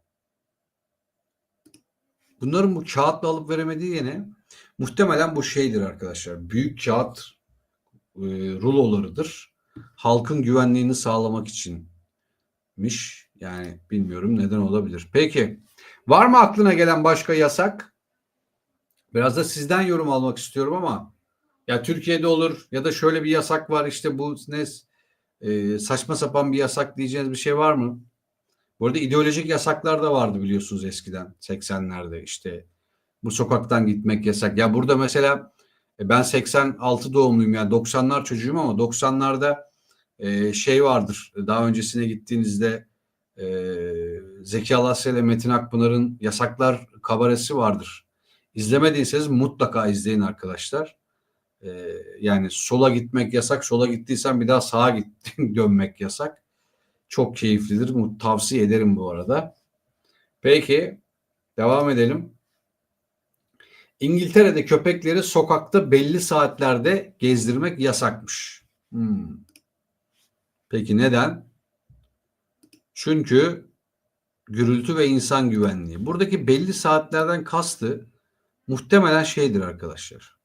Bunların bu kağıtla alıp veremediği yine muhtemelen bu şeydir arkadaşlar. Büyük kağıt rulolarıdır. Halkın güvenliğini sağlamak içinmiş. Yani bilmiyorum neden olabilir. Peki var mı aklına gelen başka yasak? Biraz da sizden yorum almak istiyorum ama ya Türkiye'de olur ya da şöyle bir yasak var işte bu ne saçma sapan bir yasak diyeceğiniz bir şey var mı? Bu arada ideolojik yasaklar da vardı biliyorsunuz eskiden 80'lerde işte bu sokaktan gitmek yasak. Ya burada mesela ben 86 doğumluyum yani 90'lar çocuğum ama 90'larda şey vardır. Daha öncesine gittiğinizde e, Zeki Alasya ile Metin Akpınar'ın Yasaklar kabaresi vardır. İzlemediyseniz mutlaka izleyin arkadaşlar. Yani sola gitmek yasak. Sola gittiysen bir daha sağa dönmek yasak. Çok keyiflidir. Tavsiye ederim bu arada. Peki devam edelim. İngiltere'de köpekleri sokakta belli saatlerde gezdirmek yasakmış. Peki neden? Çünkü gürültü ve insan güvenliği. Buradaki belli saatlerden kastı muhtemelen şeydir arkadaşlar.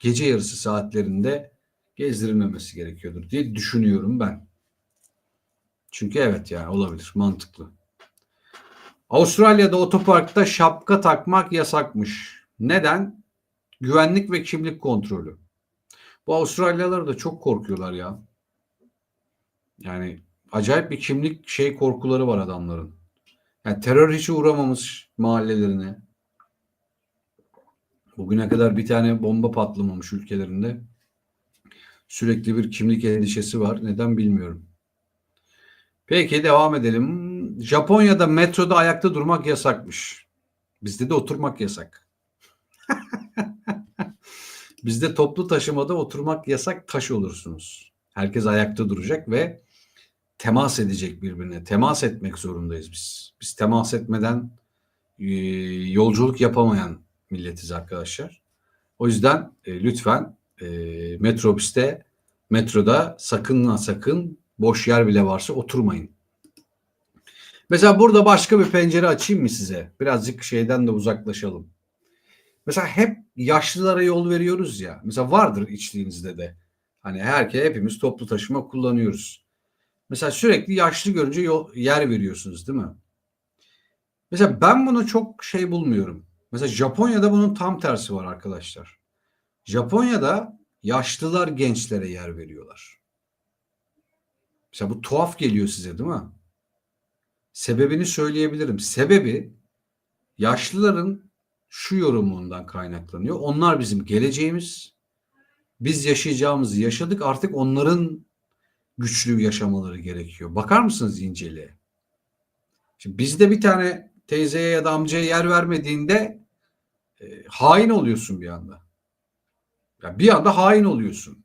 Gece yarısı saatlerinde gezdirilmemesi gerekiyordur diye düşünüyorum ben. Çünkü evet yani olabilir, mantıklı. Avustralya'da otoparkta şapka takmak yasakmış. Neden? Güvenlik ve kimlik kontrolü. Bu Avustralyalılar da çok korkuyorlar ya. Yani acayip bir kimlik korkuları var adamların. Yani terör hiç uğramamış mahallelerine. Bugüne kadar bir tane bomba patlamamış ülkelerinde. Sürekli bir kimlik endişesi var. Neden bilmiyorum. Peki devam edelim. Japonya'da metroda ayakta durmak yasakmış. Bizde de oturmak yasak. Bizde toplu taşımada oturmak yasak, taş olursunuz. Herkes ayakta duracak ve temas edecek birbirine. Temas etmek zorundayız biz. Biz temas etmeden yolculuk yapamayan milletiz arkadaşlar. O yüzden lütfen metroda sakın boş yer bile varsa oturmayın. Mesela burada başka bir pencere açayım mı size? Birazcık şeyden de uzaklaşalım. Mesela hep yaşlılara yol veriyoruz ya. Mesela vardır içliğinizde de. Hani hepimiz toplu taşıma kullanıyoruz. Mesela sürekli yaşlı görünce yer veriyorsunuz değil mi? Mesela ben bunu çok bulmuyorum. Mesela Japonya'da bunun tam tersi var arkadaşlar. Japonya'da yaşlılar gençlere yer veriyorlar. Mesela bu tuhaf geliyor size değil mi? Sebebini söyleyebilirim. Sebebi yaşlıların şu yorumundan kaynaklanıyor. Onlar bizim geleceğimiz. Biz yaşayacağımızı yaşadık. Artık onların güçlü yaşamaları gerekiyor. Bakar mısınız inceliğe? Şimdi bizde bir tane teyzeye ya da amcaya yer vermediğinde hain oluyorsun bir anda. Ya bir anda hain oluyorsun.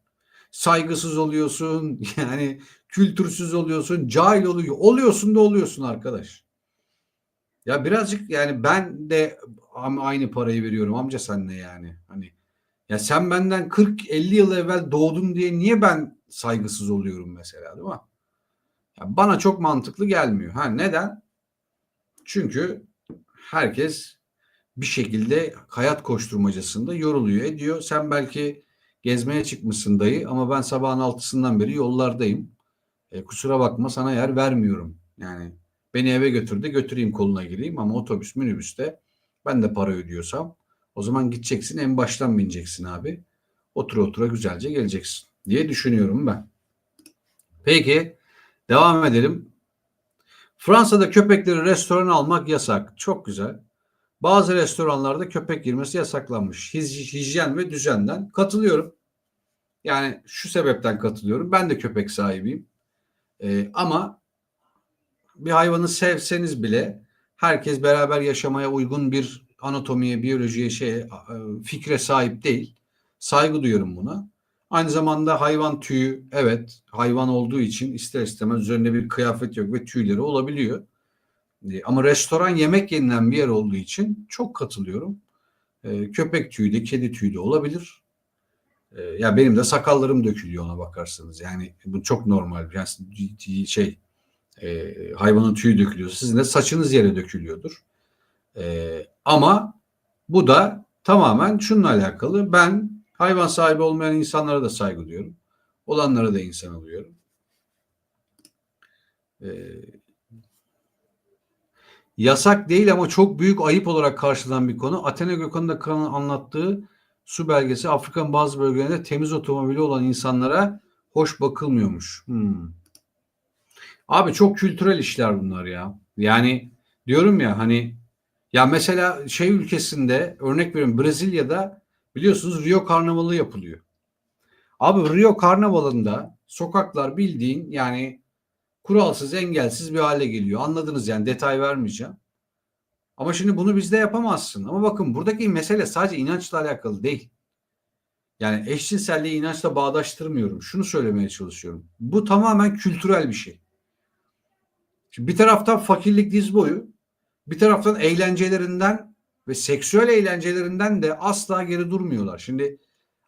Saygısız oluyorsun. Yani kültürsüz oluyorsun. Cahil oluyorsun arkadaş. Ya birazcık yani ben de aynı parayı veriyorum amca sen ne yani? Hani ya sen benden 40-50 yıl evvel doğdun diye niye ben saygısız oluyorum mesela değil mi? Ya bana çok mantıklı gelmiyor. Neden? Çünkü herkes bir şekilde hayat koşturmacasında yoruluyor ediyor. Sen belki gezmeye çıkmışsın dayı ama ben sabahın 6'sından beri yollardayım. Kusura bakma sana yer vermiyorum. Yani beni eve götür de götüreyim koluna gireyim ama otobüs minibüste ben de para ödüyorsam o zaman gideceksin en baştan bineceksin abi. Otura otura güzelce geleceksin diye düşünüyorum ben. Peki devam edelim. Fransa'da köpekleri restorana almak yasak. Çok güzel. Bazı restoranlarda köpek girmesi yasaklanmış. Hijyen ve düzenden katılıyorum. Yani şu sebepten katılıyorum. Ben de köpek sahibiyim. Ama bir hayvanı sevseniz bile herkes beraber yaşamaya uygun bir anatomiye, biyolojiye, fikre sahip değil. Saygı duyuyorum buna. Aynı zamanda hayvan tüyü, evet hayvan olduğu için ister istemez üzerinde bir kıyafet yok ve tüyleri olabiliyor. Ama restoran yemek yenilen bir yer olduğu için çok katılıyorum. Köpek tüyü de kedi tüyü de olabilir. Ya benim de sakallarım dökülüyor ona bakarsanız. Yani bu çok normal. Yani hayvanın tüyü dökülüyor. Sizin de saçınız yere dökülüyordur. Ama bu da tamamen şununla alakalı. Ben hayvan sahibi olmayan insanlara da saygı duyuyorum. Olanlara da insan alıyorum. Yasak değil ama çok büyük ayıp olarak karşılanan bir konu. Athena Gökhan'ın anlattığı su belgesi Afrika'nın bazı bölgelerinde temiz otomobili olan insanlara hoş bakılmıyormuş. Abi çok kültürel işler bunlar ya. Yani diyorum ya hani ya mesela ülkesinde örnek veriyorum Brezilya'da biliyorsunuz Rio Karnavalı yapılıyor. Abi Rio Karnavalı'nda sokaklar bildiğin yani kuralsız engelsiz bir hale geliyor. Anladınız yani detay vermeyeceğim. Ama şimdi bunu bizde yapamazsın. Ama bakın buradaki mesele sadece inançla alakalı değil. Yani eşcinselliği inançla bağdaştırmıyorum. Şunu söylemeye çalışıyorum. Bu tamamen kültürel bir şey. Şimdi bir taraftan fakirlik diz boyu, bir taraftan eğlencelerinden ve seksüel eğlencelerinden de asla geri durmuyorlar. Şimdi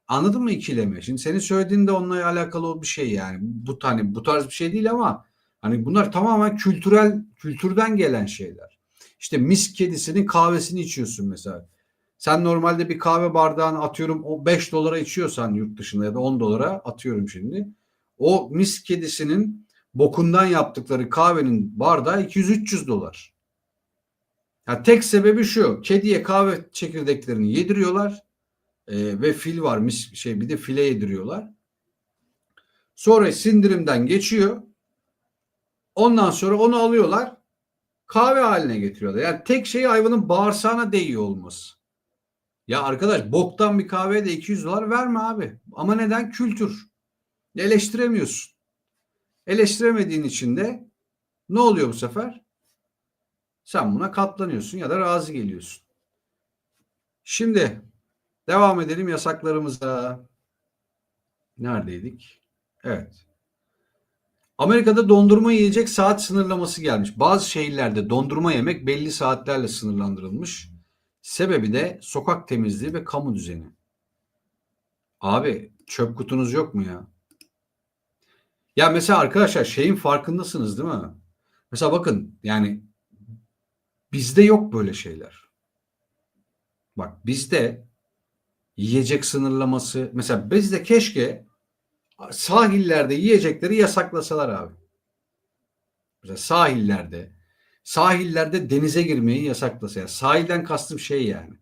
anladın mı ikilemi? Şimdi senin söylediğin de onunla alakalı bir şey yani. Bu tarz bir şey değil ama hani bunlar tamamen kültürden gelen şeyler. İşte mis kedisinin kahvesini içiyorsun mesela. Sen normalde bir kahve bardağını atıyorum o 5 dolara içiyorsan yurt dışında ya da 10 dolara atıyorum şimdi. O mis kedisinin bokundan yaptıkları kahvenin bardağı 200-300 dolar. Yani tek sebebi şu. Kediye kahve çekirdeklerini yediriyorlar. Ve fil var bir de file yediriyorlar. Sonra sindirimden geçiyor. Ondan sonra onu alıyorlar. Kahve haline getiriyorlar. Yani tek şey hayvanın bağırsağına değiyor olması. Ya arkadaş boktan bir kahveye de 200 dolar verme abi. Ama neden? Kültür. Eleştiremiyorsun. Eleştiremediğin için de ne oluyor bu sefer? Sen buna katlanıyorsun ya da razı geliyorsun. Şimdi devam edelim yasaklarımıza. Neredeydik? Evet. Amerika'da dondurma yiyecek saat sınırlaması gelmiş. Bazı şehirlerde dondurma yemek belli saatlerle sınırlandırılmış. Sebebi de sokak temizliği ve kamu düzeni. Abi çöp kutunuz yok mu ya? Ya mesela arkadaşlar şeyin farkındasınız değil mi? Mesela bakın yani bizde yok böyle şeyler. Bak bizde yiyecek sınırlaması mesela bizde keşke sahillerde yiyecekleri yasaklasalar abi. Mesela sahillerde denize girmeyi yasaklasa. Yani sahilden kastım şey yani.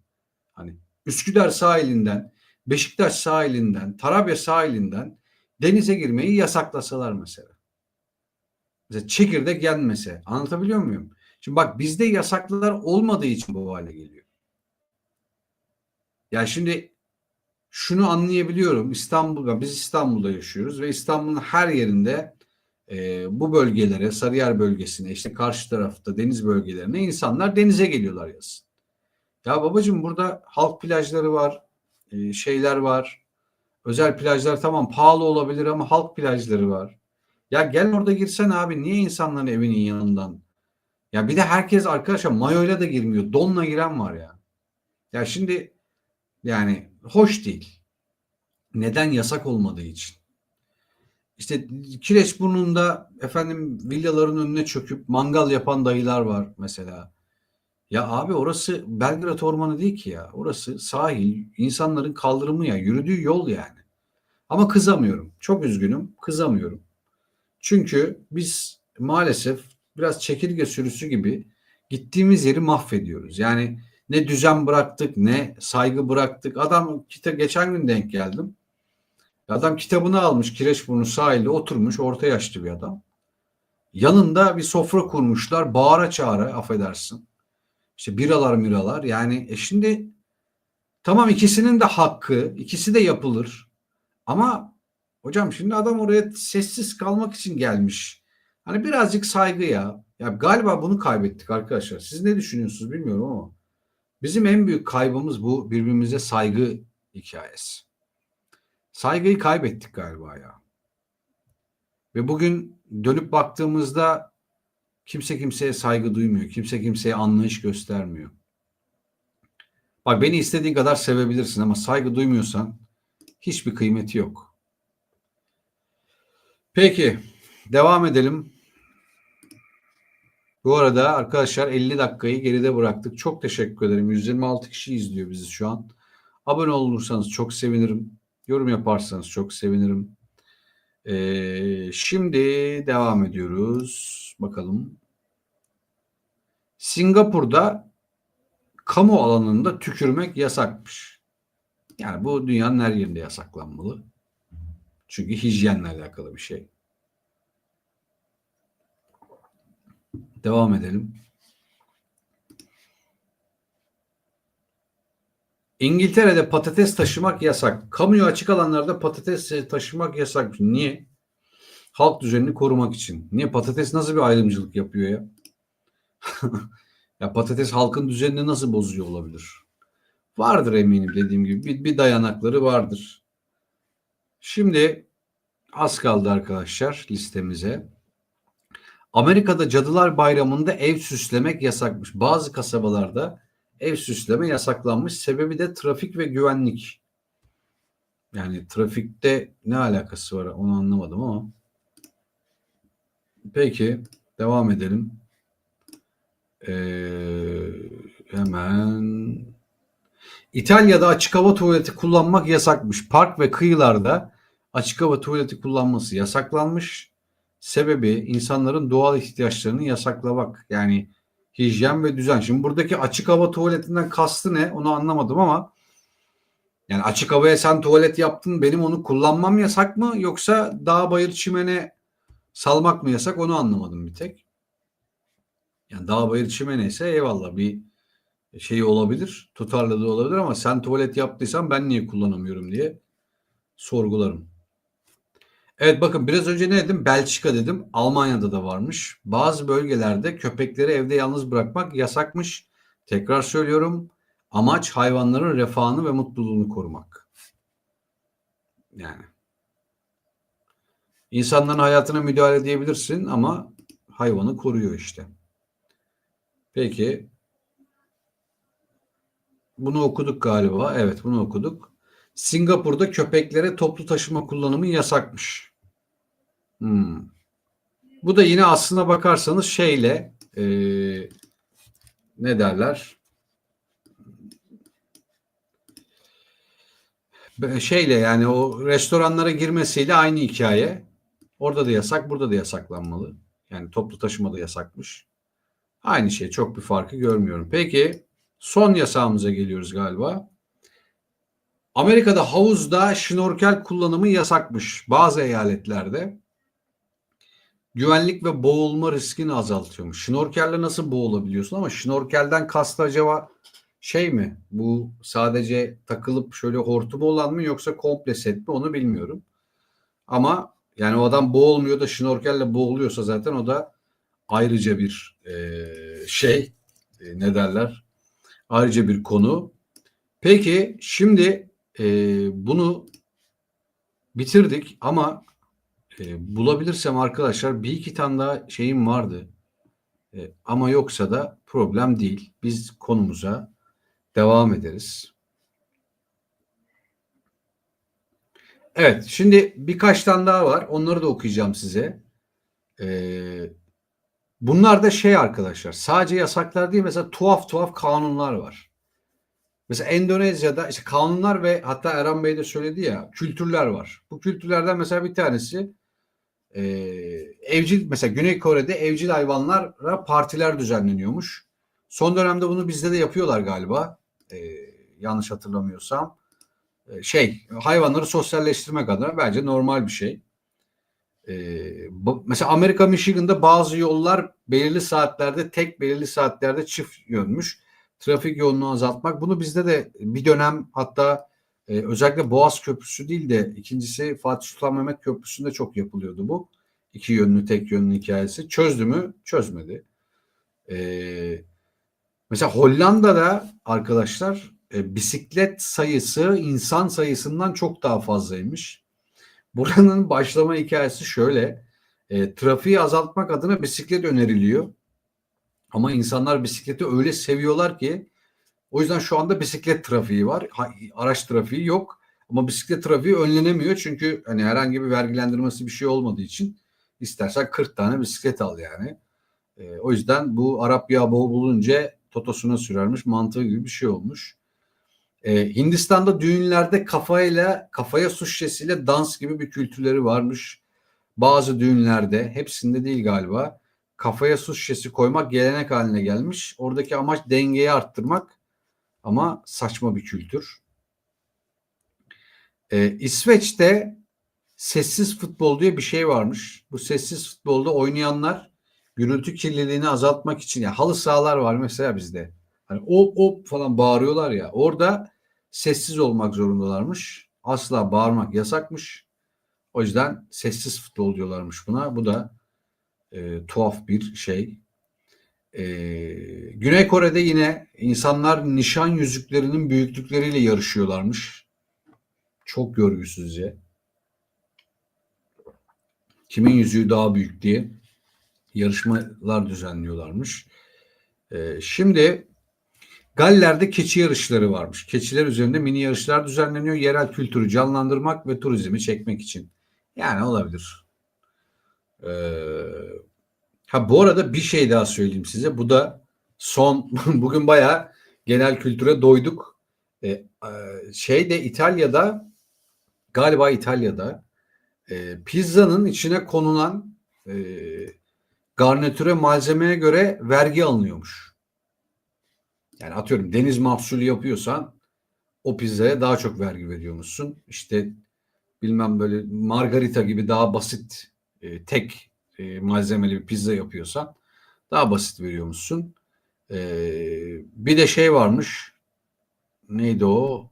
Hani Üsküdar sahilinden, Beşiktaş sahilinden, Tarabya sahilinden denize girmeyi yasaklasalar mesela. Mesela çekirdek yenmese. Anlatabiliyor muyum? Şimdi bak bizde yasaklar olmadığı için bu hale geliyor. Yani şimdi şunu anlayabiliyorum. Biz İstanbul'da yaşıyoruz ve İstanbul'un her yerinde bu bölgelere, Sarıyer bölgesine, işte karşı tarafta deniz bölgelerine insanlar denize geliyorlar yazın. Ya babacığım burada halk plajları var, şeyler var. Özel plajlar tamam pahalı olabilir ama halk plajları var. Ya gel orada girsen abi niye insanların evinin yanından? Ya bir de herkes arkadaşlar mayoyla da girmiyor. Donla giren var ya. Ya şimdi yani hoş değil. Neden yasak olmadığı için? İşte Kireçburnu'nda efendim villaların önüne çöküp mangal yapan dayılar var mesela. Ya abi orası Belgrad Ormanı değil ki ya. Orası sahil, insanların kaldırımı ya, yürüdüğü yol yani. Ama kızamıyorum. Çok üzgünüm, kızamıyorum. Çünkü biz maalesef biraz çekirge sürüsü gibi gittiğimiz yeri mahvediyoruz. Yani ne düzen bıraktık, ne saygı bıraktık. Geçen gün denk geldim. Adam kitabını almış Kireçburnu sahilde oturmuş orta yaşlı bir adam. Yanında bir sofra kurmuşlar bağıra çağıra affedersin. İşte biralar miralar yani şimdi tamam ikisinin de hakkı ikisi de yapılır. Ama hocam şimdi adam oraya sessiz kalmak için gelmiş. Hani birazcık saygı ya. Ya galiba bunu kaybettik arkadaşlar. Siz ne düşünüyorsunuz bilmiyorum ama bizim en büyük kaybımız bu birbirimize saygı hikayesi. Saygıyı kaybettik galiba ya. Ve bugün dönüp baktığımızda kimse kimseye saygı duymuyor. Kimse kimseye anlayış göstermiyor. Bak beni istediğin kadar sevebilirsin ama saygı duymuyorsan hiçbir kıymeti yok. Peki devam edelim. Bu arada arkadaşlar 50 dakikayı geride bıraktık. Çok teşekkür ederim. 126 kişi izliyor bizi şu an. Abone olursanız çok sevinirim. Yorum yaparsanız çok sevinirim. Şimdi devam ediyoruz. Bakalım. Singapur'da kamu alanında tükürmek yasakmış. Yani bu dünyanın her yerinde yasaklanmalı. Çünkü hijyenle alakalı bir şey. Devam edelim. İngiltere'de patates taşımak yasak. Kamuya açık alanlarda patates taşımak yasak. Niye? Halk düzenini korumak için. Niye? Patates nasıl bir ayrımcılık yapıyor ya? Ya patates halkın düzenini nasıl bozuyor olabilir? Vardır eminim dediğim gibi. Bir dayanakları vardır. Şimdi az kaldı arkadaşlar listemize. Amerika'da Cadılar Bayramı'nda ev süslemek yasakmış. Bazı kasabalarda ev süsleme yasaklanmış. Sebebi de trafik ve güvenlik. Yani trafikte ne alakası var onu anlamadım ama. Peki devam edelim. Hemen İtalya'da açık hava tuvaleti kullanmak yasakmış. Park ve kıyılarda açık hava tuvaleti kullanması yasaklanmış. Sebebi insanların doğal ihtiyaçlarını yasaklamak. Yani hijyen ve düzen. Şimdi buradaki açık hava tuvaletinden kastı ne? Onu anlamadım ama yani açık havaya sen tuvalet yaptın, benim onu kullanmam yasak mı? Yoksa dağ bayır çimene salmak mı yasak? Onu anlamadım bir tek. Yani dağ bayır çimene ise eyvallah bir şey olabilir, tutarlılığı olabilir ama sen tuvalet yaptıysan ben niye kullanamıyorum diye sorgularım. Evet bakın biraz önce ne dedim? Belçika dedim. Almanya'da da varmış. Bazı bölgelerde köpekleri evde yalnız bırakmak yasakmış. Tekrar söylüyorum. Amaç hayvanların refahını ve mutluluğunu korumak. Yani insanların hayatına müdahale edebilirsin ama hayvanı koruyor işte. Peki bunu okuduk galiba. Evet bunu okuduk. Singapur'da köpeklere toplu taşıma kullanımı yasakmış. Hmm. Bu da yine aslına bakarsanız şeyle ne derler? Şeyle yani o restoranlara girmesiyle aynı hikaye. Orada da yasak, burada da yasaklanmalı. Yani toplu taşıma da yasakmış. Aynı şey, çok bir farkı görmüyorum. Peki son yasağımıza geliyoruz galiba. Amerika'da havuzda şnorkel kullanımı yasakmış bazı eyaletlerde. Güvenlik ve boğulma riskini azaltıyormuş. Şnorkelle nasıl boğulabiliyorsun ama şnorkelden kastı acaba şey mi? Bu sadece takılıp şöyle hortumu olan mı yoksa komple set mi onu bilmiyorum. Ama yani o adam boğulmuyor da şnorkelle boğuluyorsa zaten o da ayrıca bir şey ne derler? Ayrıca bir konu. Peki şimdi bunu bitirdik ama bulabilirsem arkadaşlar bir iki tane daha şeyim vardı. Ama yoksa da problem değil. Biz konumuza devam ederiz. Evet, şimdi birkaç tane daha var. Onları da okuyacağım size. Bunlar da şey arkadaşlar, sadece yasaklar değil, mesela tuhaf tuhaf kanunlar var. Mesela Endonezya'da işte kanunlar ve hatta Erhan Bey de söyledi ya, kültürler var. Bu kültürlerden mesela bir tanesi e, evcil, mesela Güney Kore'de evcil hayvanlara partiler düzenleniyormuş. Son dönemde bunu bizde de yapıyorlar galiba. E, Yanlış hatırlamıyorsam. Hayvanları sosyalleştirmek adına bence normal bir şey. Mesela Amerika Michigan'da bazı yollar belirli saatlerde çift yönmüş. Trafik yoğunluğu azaltmak. Bunu bizde de bir dönem hatta özellikle Boğaz Köprüsü değil de ikincisi Fatih Sultan Mehmet Köprüsü'nde çok yapılıyordu bu. İki yönlü tek yönlü hikayesi. Çözdü mü? Çözmedi. Mesela Hollanda'da arkadaşlar bisiklet sayısı insan sayısından çok daha fazlaymış. Buranın başlama hikayesi şöyle. Trafiği azaltmak adına bisiklet öneriliyor. Ama insanlar bisikleti öyle seviyorlar ki o yüzden şu anda bisiklet trafiği var. Araç trafiği yok. Ama bisiklet trafiği önlenemiyor. Çünkü hani herhangi bir vergilendirmesi bir şey olmadığı için istersen 40 tane bisiklet al yani. O yüzden bu Arap yağı bol bulunca totosuna sürermiş mantığı gibi bir şey olmuş. Hindistan'da düğünlerde kafaya su şişesiyle dans gibi bir kültürleri varmış. Bazı düğünlerde, hepsinde değil galiba, kafaya su şişesi koymak gelenek haline gelmiş. Oradaki amaç dengeyi arttırmak ama saçma bir kültür. İsveç'te sessiz futbol diye bir şey varmış. Bu sessiz futbolda oynayanlar gürültü kirliliğini azaltmak için, ya halı sahalar var mesela bizde. Hani o falan bağırıyorlar ya. Orada sessiz olmak zorundalarmış. Asla bağırmak yasakmış. O yüzden sessiz futbol diyorlarmış buna. Bu da tuhaf bir şey. E, Güney Kore'de yine insanlar nişan yüzüklerinin büyüklükleriyle yarışıyorlarmış. Çok görgüsüzce. Kimin yüzüğü daha büyük diye yarışmalar düzenliyorlarmış. Şimdi Galler'de keçi yarışları varmış. Keçiler üzerinde mini yarışlar düzenleniyor. Yerel kültürü canlandırmak ve turizmi çekmek için. Yani olabilir. Bu arada bir şey daha söyleyeyim size. Bu da son. Bugün bayağı genel kültüre doyduk. Şeyde İtalya'da, galiba İtalya'da pizzanın içine konulan garnitüre, malzemeye göre vergi alınıyormuş. Yani atıyorum deniz mahsulü yapıyorsan o pizzaya daha çok vergi veriyormuşsun. İşte bilmem böyle margarita gibi daha basit tek malzemeli bir pizza yapıyorsan daha basit veriyormuşsun. Bir de şey varmış. Neydi o?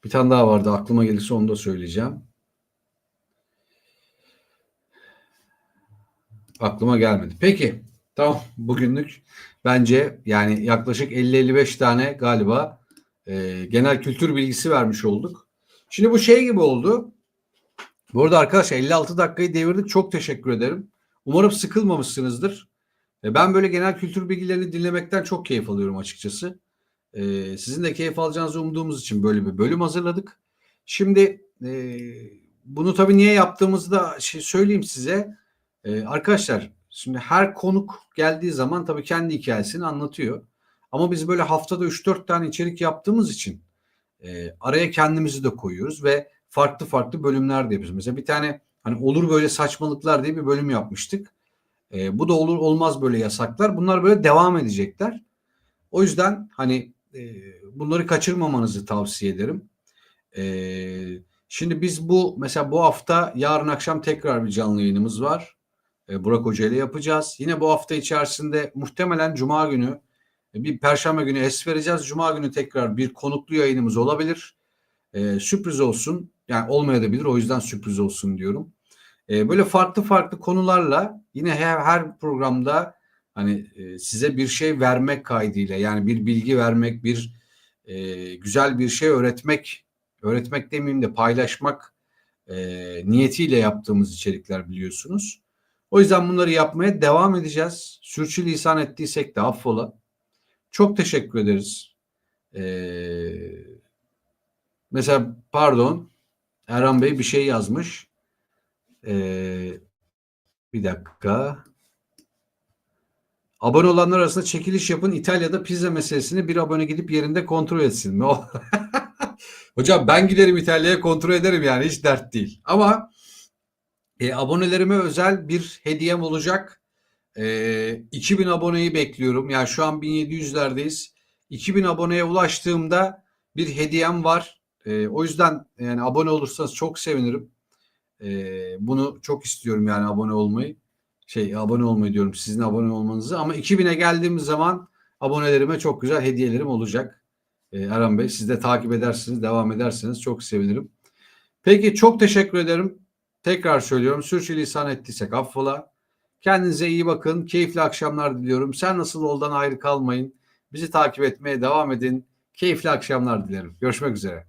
Bir tane daha vardı. Aklıma gelirse onu da söyleyeceğim. Aklıma gelmedi. Peki. Tamam. Bugünlük bence yani yaklaşık 50-55 tane galiba genel kültür bilgisi vermiş olduk. Şimdi bu şey gibi oldu. Bu arada arkadaşlar 56 dakikayı devirdik. Çok teşekkür ederim. Umarım sıkılmamışsınızdır. Ben böyle genel kültür bilgilerini dinlemekten çok keyif alıyorum açıkçası. Sizin de keyif alacağınızı umduğumuz için böyle bir bölüm hazırladık. Şimdi bunu tabii niye yaptığımızı da söyleyeyim size. Arkadaşlar şimdi her konuk geldiği zaman tabii kendi hikayesini anlatıyor. Ama biz böyle haftada 3-4 tane içerik yaptığımız için araya kendimizi de koyuyoruz ve farklı farklı bölümler de yapıyoruz. Mesela bir tane hani olur böyle saçmalıklar diye bir bölüm yapmıştık. Bu da olur olmaz böyle yasaklar. Bunlar böyle devam edecekler. O yüzden hani bunları kaçırmamanızı tavsiye ederim. Şimdi biz mesela bu hafta yarın akşam tekrar bir canlı yayınımız var. Burak Hoca ile yapacağız. Yine bu hafta içerisinde muhtemelen Cuma günü bir Perşembe günü es vereceğiz. Cuma günü tekrar bir konuklu yayınımız olabilir. Sürpriz olsun. Yani olmayabilir. O yüzden sürpriz olsun diyorum. Böyle farklı farklı konularla yine her programda hani size bir şey vermek kaydıyla yani bir bilgi vermek, bir güzel bir şey öğretmek demeyeyim de paylaşmak niyetiyle yaptığımız içerikler biliyorsunuz. O yüzden bunları yapmaya devam edeceğiz. Sürçülisan ettiysek de affola. Çok teşekkür ederiz. Mesela pardon Erhan Bey bir şey yazmış. Bir dakika. Abone olanlar arasında çekiliş yapın. İtalya'da pizza meselesini bir abone gidip yerinde kontrol etsin. Hocam ben giderim İtalya'ya kontrol ederim yani hiç dert değil. Ama abonelerime özel bir hediyem olacak. 2000 aboneyi bekliyorum. Yani şu an 1700'lerdeyiz. 2000 aboneye ulaştığımda bir hediyem var. O yüzden yani abone olursanız çok sevinirim. Bunu çok istiyorum yani abone olmayı. Abone olmayı diyorum sizin abone olmanızı. Ama 2000'e geldiğimiz zaman abonelerime çok güzel hediyelerim olacak. Erhan Bey siz de takip edersiniz, devam ederseniz çok sevinirim. Peki çok teşekkür ederim. Tekrar söylüyorum sürçülisan ettiysek affola. Kendinize iyi bakın. Keyifli akşamlar diliyorum. Sen nasıl oldan ayrı kalmayın. Bizi takip etmeye devam edin. Keyifli akşamlar dilerim. Görüşmek üzere.